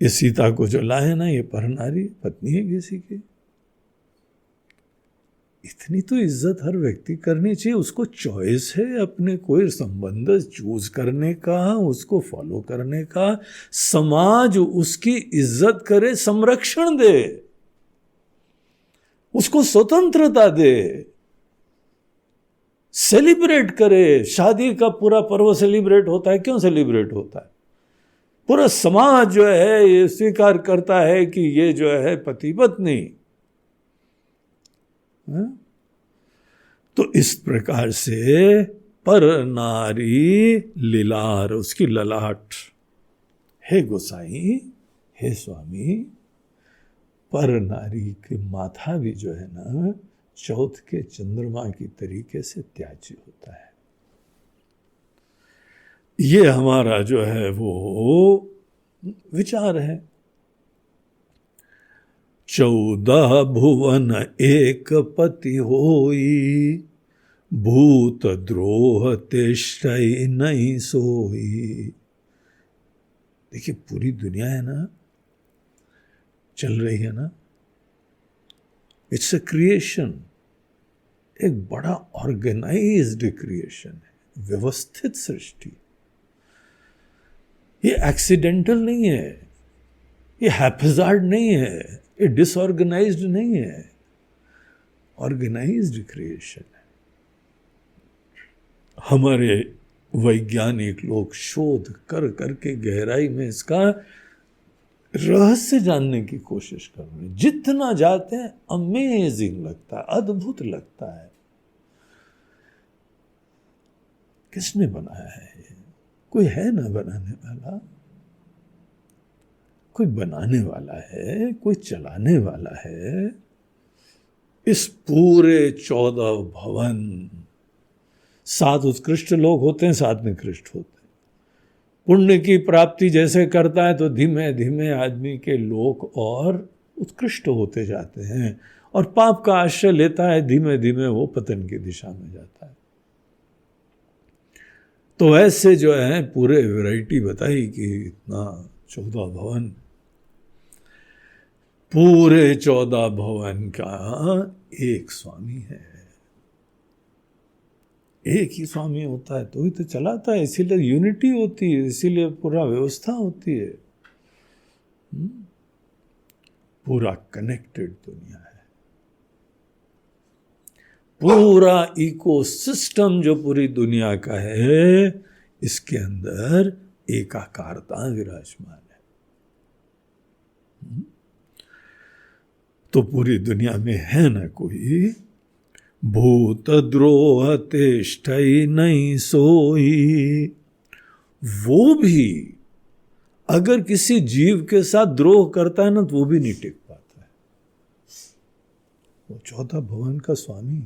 Speaker 1: ये सीता को जो लाए ना, ये पर नारी पत्नी है किसी की। इतनी तो इज्जत हर व्यक्ति करनी चाहिए। उसको चॉइस है अपने कोई संबंध चूज करने का, उसको फॉलो करने का। समाज उसकी इज्जत करे, संरक्षण दे, उसको स्वतंत्रता दे, सेलिब्रेट करे। शादी का पूरा पर्व सेलिब्रेट होता है, क्यों सेलिब्रेट होता है? पूरा समाज जो है ये स्वीकार करता है कि ये जो है पति पत्नी। तो इस प्रकार से पर नारी लीलार, उसकी ललाट, हे गोसाई, हे स्वामी, पर नारी की माथा भी जो है ना चौथ के चंद्रमा की तरीके से त्याज्य होता है। ये हमारा जो है वो विचार है। 14 भुवन एक पति होई, भूत द्रोह तेष्टै नहीं सोई। देखिए पूरी दुनिया है ना, चल रही है ना, इट्स अ क्रिएशन, एक बड़ा ऑर्गेनाइज्ड क्रिएशन है, व्यवस्थित सृष्टि। ये एक्सीडेंटल नहीं है, ये हैप्पीजार्ड नहीं है, ये डिसऑर्गेनाइज्ड नहीं है, ऑर्गेनाइज्ड क्रिएशन है। हमारे वैज्ञानिक लोग शोध कर करके गहराई में इसका रहस्य जानने की कोशिश कर रहे हैं। जितना जाते हैं अमेजिंग लगता है, अद्भुत लगता है। किसने बनाया है ये? कोई है ना बनाने वाला, कोई बनाने वाला है, कोई चलाने वाला है। इस पूरे 14 भवन, 7 उत्कृष्ट लोग होते हैं, 7 निकृष्ट होते हैं। पुण्य की प्राप्ति जैसे करता है तो धीमे धीमे आदमी के लोक और उत्कृष्ट होते जाते हैं, और पाप का आश्रय लेता है, धीमे धीमे वो पतन की दिशा में जाता है। तो ऐसे जो है पूरे वैरायटी बताई कि इतना 14 भवन, पूरे 14 भवन का एक स्वामी है। एक ही स्वामी होता है तो ही तो चलाता है, इसीलिए यूनिटी होती है, इसीलिए पूरा व्यवस्था होती है। पूरा कनेक्टेड दुनिया है, पूरा इकोसिस्टम जो पूरी दुनिया का है, इसके अंदर एकाकारता विराजमान है। तो पूरी दुनिया में है ना कोई भूत द्रोह तेष्टै नहीं सोई। वो भी अगर किसी जीव के साथ द्रोह करता है ना तो वो भी नहीं टिक पाता है। वो 14 भवन का स्वामी,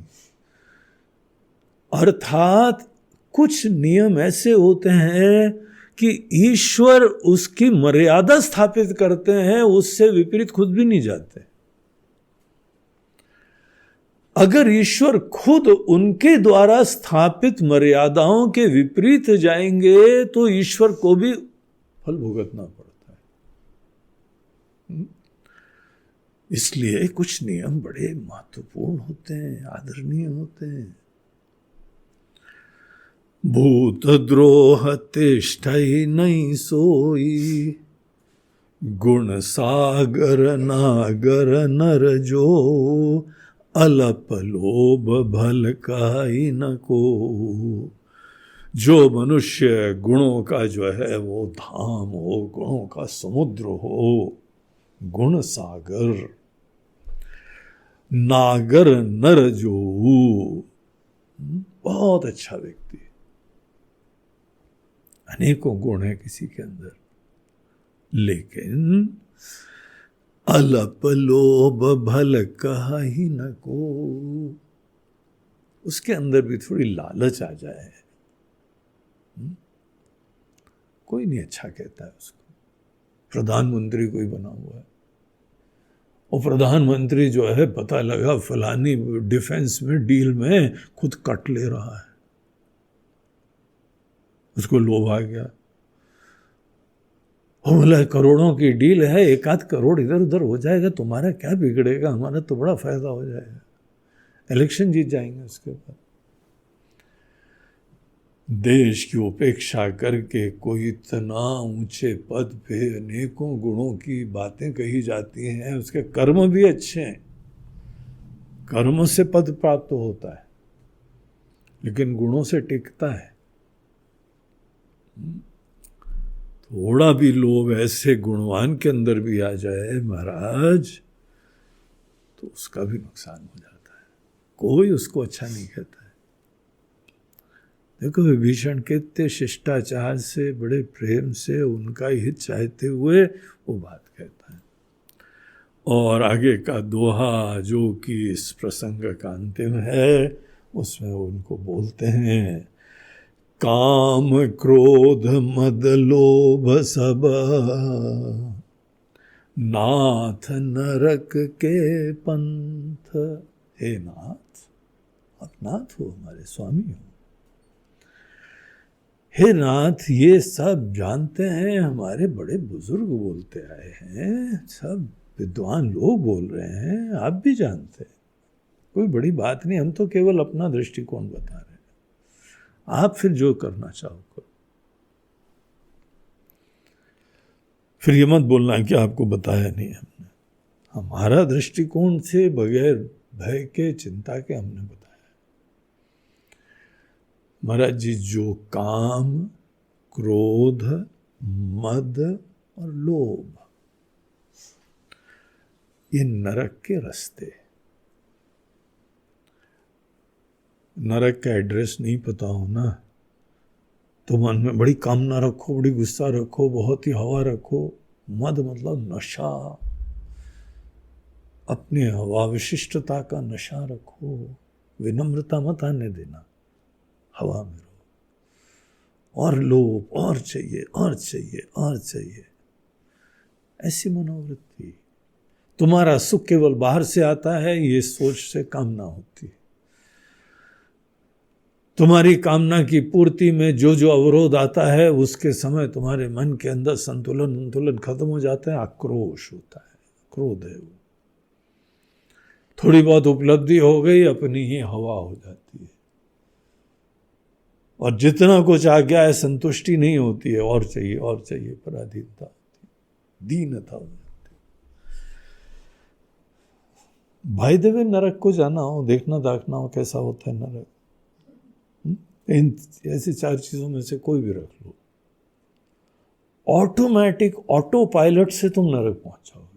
Speaker 1: अर्थात कुछ नियम ऐसे होते हैं कि ईश्वर उसकी मर्यादा स्थापित करते हैं, उससे विपरीत खुद भी नहीं जाते। अगर ईश्वर खुद उनके द्वारा स्थापित मर्यादाओं के विपरीत जाएंगे तो ईश्वर को भी फल भुगतना पड़ता है। इसलिए कुछ नियम बड़े महत्वपूर्ण होते हैं, आदरणीय होते हैं। भूत द्रोह तिष्ठै नहीं सोई, गुण सागर नागर नर जो, अलप लोभ भल काई न को। जो मनुष्य गुणों का जो है वो धाम हो, गुणों का समुद्र हो, गुण सागर, नागर नर जो, बहुत अच्छा व्यक्ति, अनेकों गुण है किसी के अंदर, लेकिन अलप लोभ भल काई न को, उसके अंदर भी थोड़ी लालच आ जाए, कोई नहीं अच्छा कहता है उसको। प्रधानमंत्री कोई बना हुआ है, और प्रधानमंत्री जो है पता लगा फलानी डिफेंस में डील में खुद कट ले रहा है, उसको लोभ आ गया। और बोला करोड़ों की डील है, 1-8 करोड़ इधर उधर हो जाएगा, तुम्हारा क्या बिगड़ेगा, हमारा तो बड़ा फायदा हो जाएगा, इलेक्शन जीत जाएंगे उसके बाद। देश की उपेक्षा करके कोई इतना ऊंचे पद पे, अनेकों गुणों की बातें कही जाती हैं, उसके कर्म भी अच्छे हैं, कर्म से पद प्राप्त होता है, लेकिन गुणों से टिकता है। थोड़ा भी लोभ ऐसे गुणवान के अंदर भी आ जाए महाराज, तो उसका भी नुकसान हो जाता है, कोई उसको अच्छा नहीं कहता है। देखो विभीषण कितने शिष्टाचार से, बड़े प्रेम से, उनका हित चाहते हुए वो बात कहता है। और आगे का दोहा जो कि इस प्रसंग का अंतिम है, उसमें उनको बोलते हैं, काम क्रोध मद लोभ सब नाथ नरक के पंथ। हे नाथ, आप नाथ हो, हमारे स्वामी हो। हे नाथ, ये सब जानते हैं, हमारे बड़े बुजुर्ग बोलते आए हैं, सब विद्वान लोग बोल रहे हैं, आप भी जानते हैं, कोई बड़ी बात नहीं, हम तो केवल अपना दृष्टिकोण बता रहे हैं, आप फिर जो करना चाहो करो। फिर ये मत बोलना कि आपको बताया नहीं हमने, हमारा दृष्टिकोण से बगैर भय के, चिंता के हमने बताया। महाराज जी, जो काम क्रोध मद और लोभ, ये नरक के रास्ते। नरक का एड्रेस नहीं पता हो ना, तो मन में बड़ी कामना रखो, बड़ी गुस्सा रखो, बहुत ही हवा रखो। मद मतलब नशा, अपने हवा विशिष्टता का नशा रखो, विनम्रता मत आने देना, हवा में रहो। और लोभ, और चाहिए और चाहिए और चाहिए, ऐसी मनोवृत्ति। तुम्हारा सुख केवल बाहर से आता है, ये सोच से कामना होती है। तुम्हारी कामना की पूर्ति में जो जो अवरोध आता है, उसके समय तुम्हारे मन के अंदर संतुलन खत्म हो जाता है, आक्रोश होता है, क्रोध है वो। थोड़ी बहुत उपलब्धि हो गई, अपनी ही हवा हो जाती है, और जितना कुछ आ गया है संतुष्टि नहीं होती है, और चाहिए, पराधीनता होती है, दीनता हो जाती है। भाई देवे, नरक को जाना हो, देखना दाखना हो कैसा होता है नरक, इन ऐसी 4 चीजों में से कोई भी रख लो, ऑटोमेटिक ऑटो पायलट से तुम नरक पहुंचाओगे।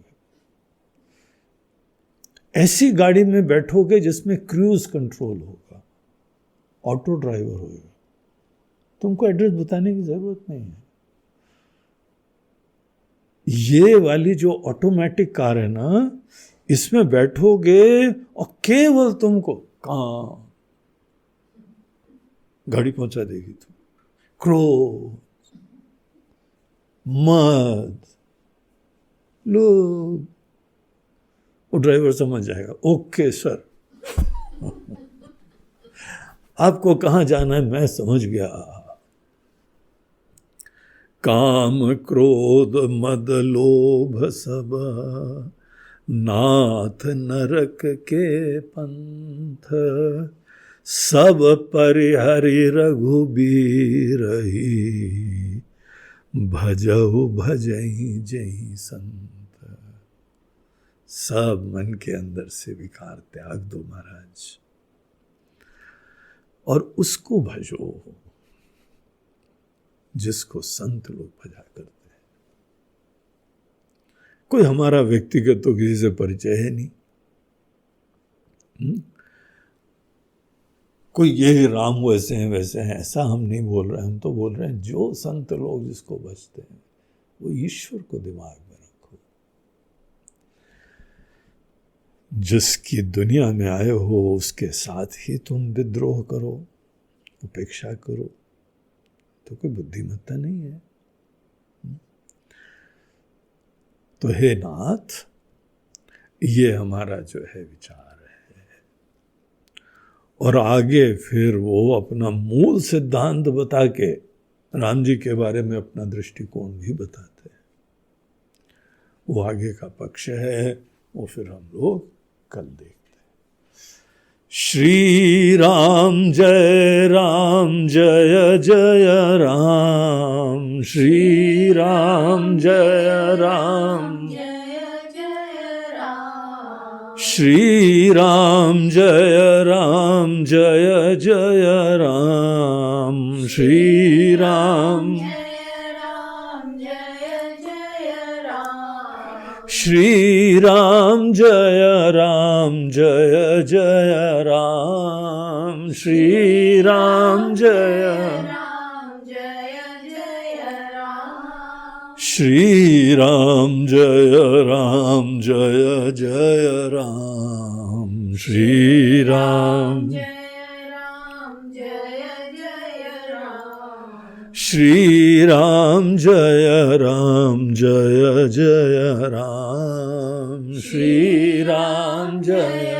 Speaker 1: ऐसी गाड़ी में बैठोगे जिसमें क्रूज कंट्रोल होगा, ऑटो ड्राइवर होगा, तुमको एड्रेस बताने की जरूरत नहीं है। ये वाली जो ऑटोमेटिक कार है ना, इसमें बैठोगे और केवल तुमको काम, गाड़ी पहुंचा देगी तुम। क्रोध, मद, लोभ, वो ड्राइवर समझ जाएगा, ओके सर आपको कहां जाना है मैं समझ गया। काम क्रोध मद लोभ सब नाथ नरक के पंथ, सब परिहरि रघुबीर ही, भजहु भजहि जहि संत। सब मन के अंदर से विकार त्याग दो महाराज, और उसको भजो जिसको संत लोग भजा करते हैं। कोई हमारा व्यक्तिगत तो किसी से परिचय है नहीं, कोई ये राम वैसे हैं वैसे हैं, ऐसा हम नहीं बोल रहे हैं। हम तो बोल रहे हैं जो संत लोग जिसको भजते हैं, वो ईश्वर को दिमाग में रखो। जिसकी दुनिया में आए हो उसके साथ ही तुम विद्रोह करो, उपेक्षा करो, तो कोई बुद्धिमत्ता नहीं है। तो हे नाथ, ये हमारा जो है विचार है। और आगे फिर वो अपना मूल सिद्धांत बता के राम जी के बारे में अपना दृष्टिकोण भी बताते हैं। वो आगे का पक्ष है, वो फिर हम लोग कल देखते हैं। श्री राम जय जय राम, श्री राम जय राम, श्री राम जय राम, श्री राम, श्री राम जय राम, श्री राम जय, श्री राम जय जय राम, श्री राम श्री राम जय जय राम, श्री राम जय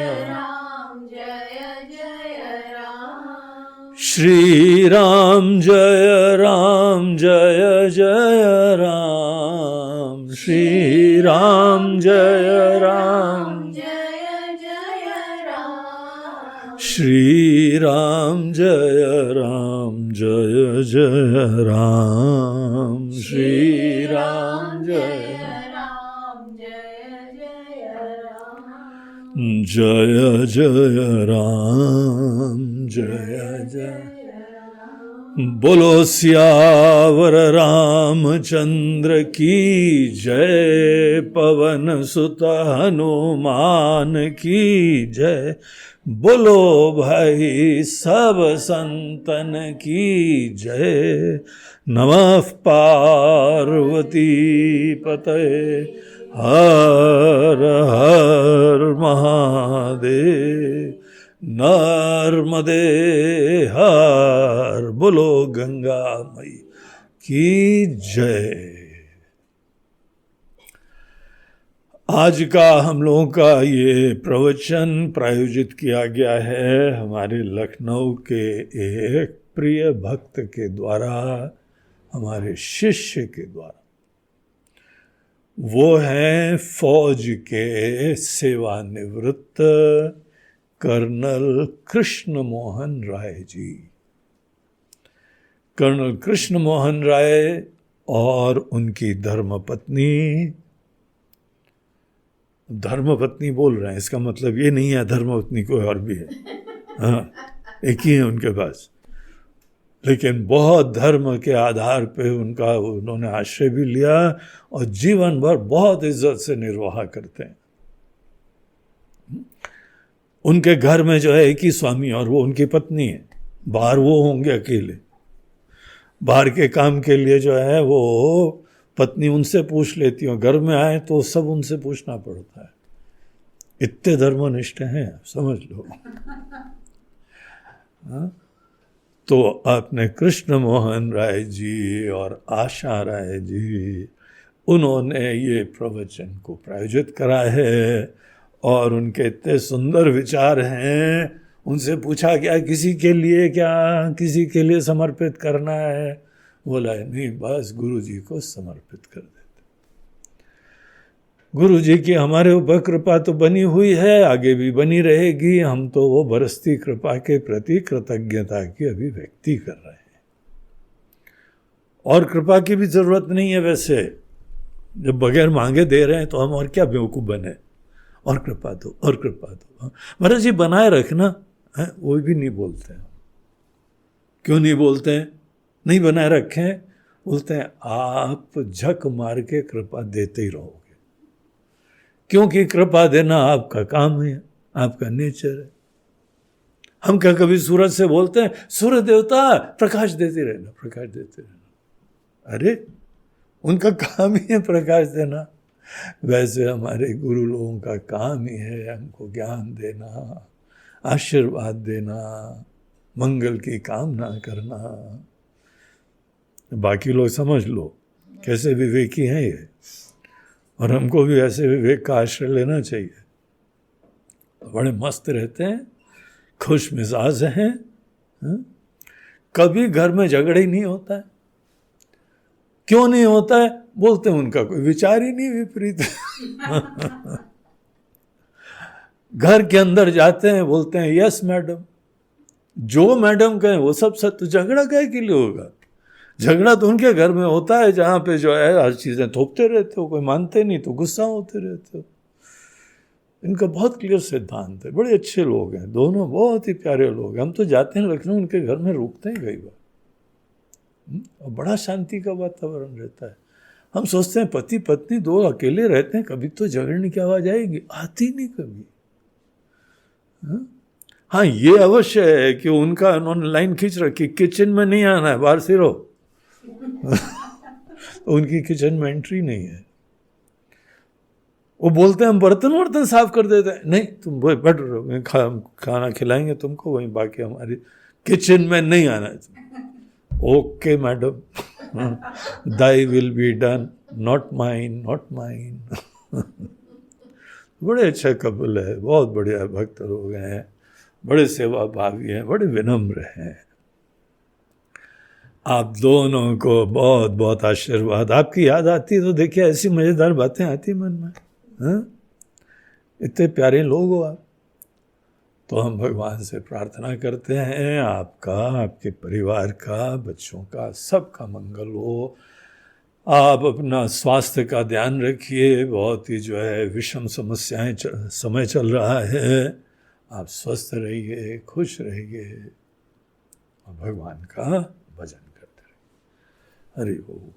Speaker 1: श्री राम जय जय राम, श्री राम जय श्री राम जय जय राम, श्री राम जय जय राम जय जय। बोलो सियावर रामचंद्र की जय, पवन सुत हनुमान की जय। बोलो भाई सब संतन की जय। नमः पार्वती पतये हर हर महादेव। नर्मदे हर, बोलो गंगा मई की जय। आज का हम लोगों का ये प्रवचन प्रायोजित किया गया है हमारे लखनऊ के एक प्रिय भक्त के द्वारा, हमारे शिष्य के द्वारा। वो हैं फौज के सेवानिवृत्त कर्नल कृष्ण मोहन राय जी। कर्नल कृष्ण मोहन राय और उनकी धर्मपत्नी, धर्मपत्नी बोल रहे हैं, इसका मतलब ये नहीं है धर्मपत्नी कोई और भी है, हाँ एक ही है उनके पास, लेकिन बहुत धर्म के आधार पे उनका उन्होंने आश्रय भी लिया और जीवन भर बहुत इज्जत से निर्वाह करते हैं। उनके घर में जो है एक ही स्वामी और वो उनकी पत्नी है। बाहर वो होंगे अकेले, बाहर के काम के लिए जो है वो पत्नी उनसे पूछ लेती है, घर में आए तो सब उनसे पूछना पड़ता है। इतने धर्मनिष्ठ हैं, समझ लो। हाँ? तो अपने कृष्ण मोहन राय जी और आशा राय जी, उन्होंने ये प्रवचन को प्रायोजित करा है और उनके इतने सुंदर विचार हैं। उनसे पूछा क्या किसी के लिए, क्या किसी के लिए समर्पित करना है? बोला नहीं, बस गुरु जी को समर्पित कर देते। गुरु जी की हमारे ऊपर कृपा तो बनी हुई है, आगे भी बनी रहेगी। हम तो वो बरसती कृपा के प्रति कृतज्ञता की अभिव्यक्ति कर रहे हैं। और कृपा की भी जरूरत नहीं है वैसे, जब बगैर मांगे दे रहे हैं तो हम और क्या बेवकूफ़ बने, और कृपा दो और कृपा दो। महाराज जी बनाए रखना है, वो भी नहीं बोलते हैं। क्यों नहीं बोलते हैं? नहीं बनाए रखें, बोलते हैं आप झक मार के कृपा देते ही रहोगे, क्योंकि कृपा देना आपका काम है, आपका नेचर है। हम क्या कभी सूरज से बोलते हैं सूर्य देवता प्रकाश देते रहना, प्रकाश देते रहना? अरे उनका काम ही है प्रकाश देना। वैसे हमारे गुरु लोगों का काम ही है हमको ज्ञान देना, आशीर्वाद देना, मंगल की कामना करना। बाकी लोग समझ लो कैसे विवेकी हैं ये, और हमको भी ऐसे विवेक का आश्रय लेना चाहिए। बड़े मस्त रहते हैं, खुश मिजाज हैं, कभी घर में झगड़े ही नहीं होता है। क्यों नहीं होता है? बोलते हैं उनका कोई विचार ही नहीं विपरीत। घर के अंदर जाते हैं, बोलते हैं यस मैडम, जो मैडम कहें वो सब सत्य। झगड़ा काहे के लिए होगा? झगड़ा तो उनके घर में होता है जहाँ पे जो है हर चीज़ें थोपते रहते हो, कोई मानते नहीं तो गुस्सा होते रहते हो। इनका बहुत क्लियर सिद्धांत है। बड़े अच्छे लोग हैं दोनों, बहुत ही प्यारे लोग हैं। हम तो जाते हैं लखनऊ, उनके घर में रुकते हैं कई बार, और बड़ा शांति का वातावरण रहता है। हम सोचते हैं पति पत्नी दो अकेले रहते हैं, कभी तो झगड़ने की आवाज़ आएगी, आती नहीं कभी। हाँ ये अवश्य है कि उन्होंने लाइन खींच रखी, किचन में नहीं आना है, बाहर से रहो। तो उनकी किचन में एंट्री नहीं है। वो बोलते हैं हम बर्तन वर्तन साफ कर देते हैं, नहीं तुम वही बैठ रहो, खाना खिलाएंगे तुमको, वहीं बाकी हमारी किचन में नहीं आना है। Okay madam, thy will be done, not mine, not mine. बड़े अच्छे कपल है, बहुत बढ़िया भक्त लोग हैं, बड़े सेवा भावी हैं, बड़े विनम्र हैं। आप दोनों को बहुत बहुत आशीर्वाद। आपकी याद आती है तो देखिए ऐसी मजेदार बातें आती मन में, हाँ? इतने प्यारे लोग हो आप। तो हम भगवान से प्रार्थना करते हैं आपका, आपके परिवार का, बच्चों का, सबका मंगल हो। आप अपना स्वास्थ्य का ध्यान रखिए, बहुत ही जो है विषम समस्याएं समय चल रहा है। आप स्वस्थ रहिए, खुश रहिए और भगवान का भजन करते रहिए। हरि बोल।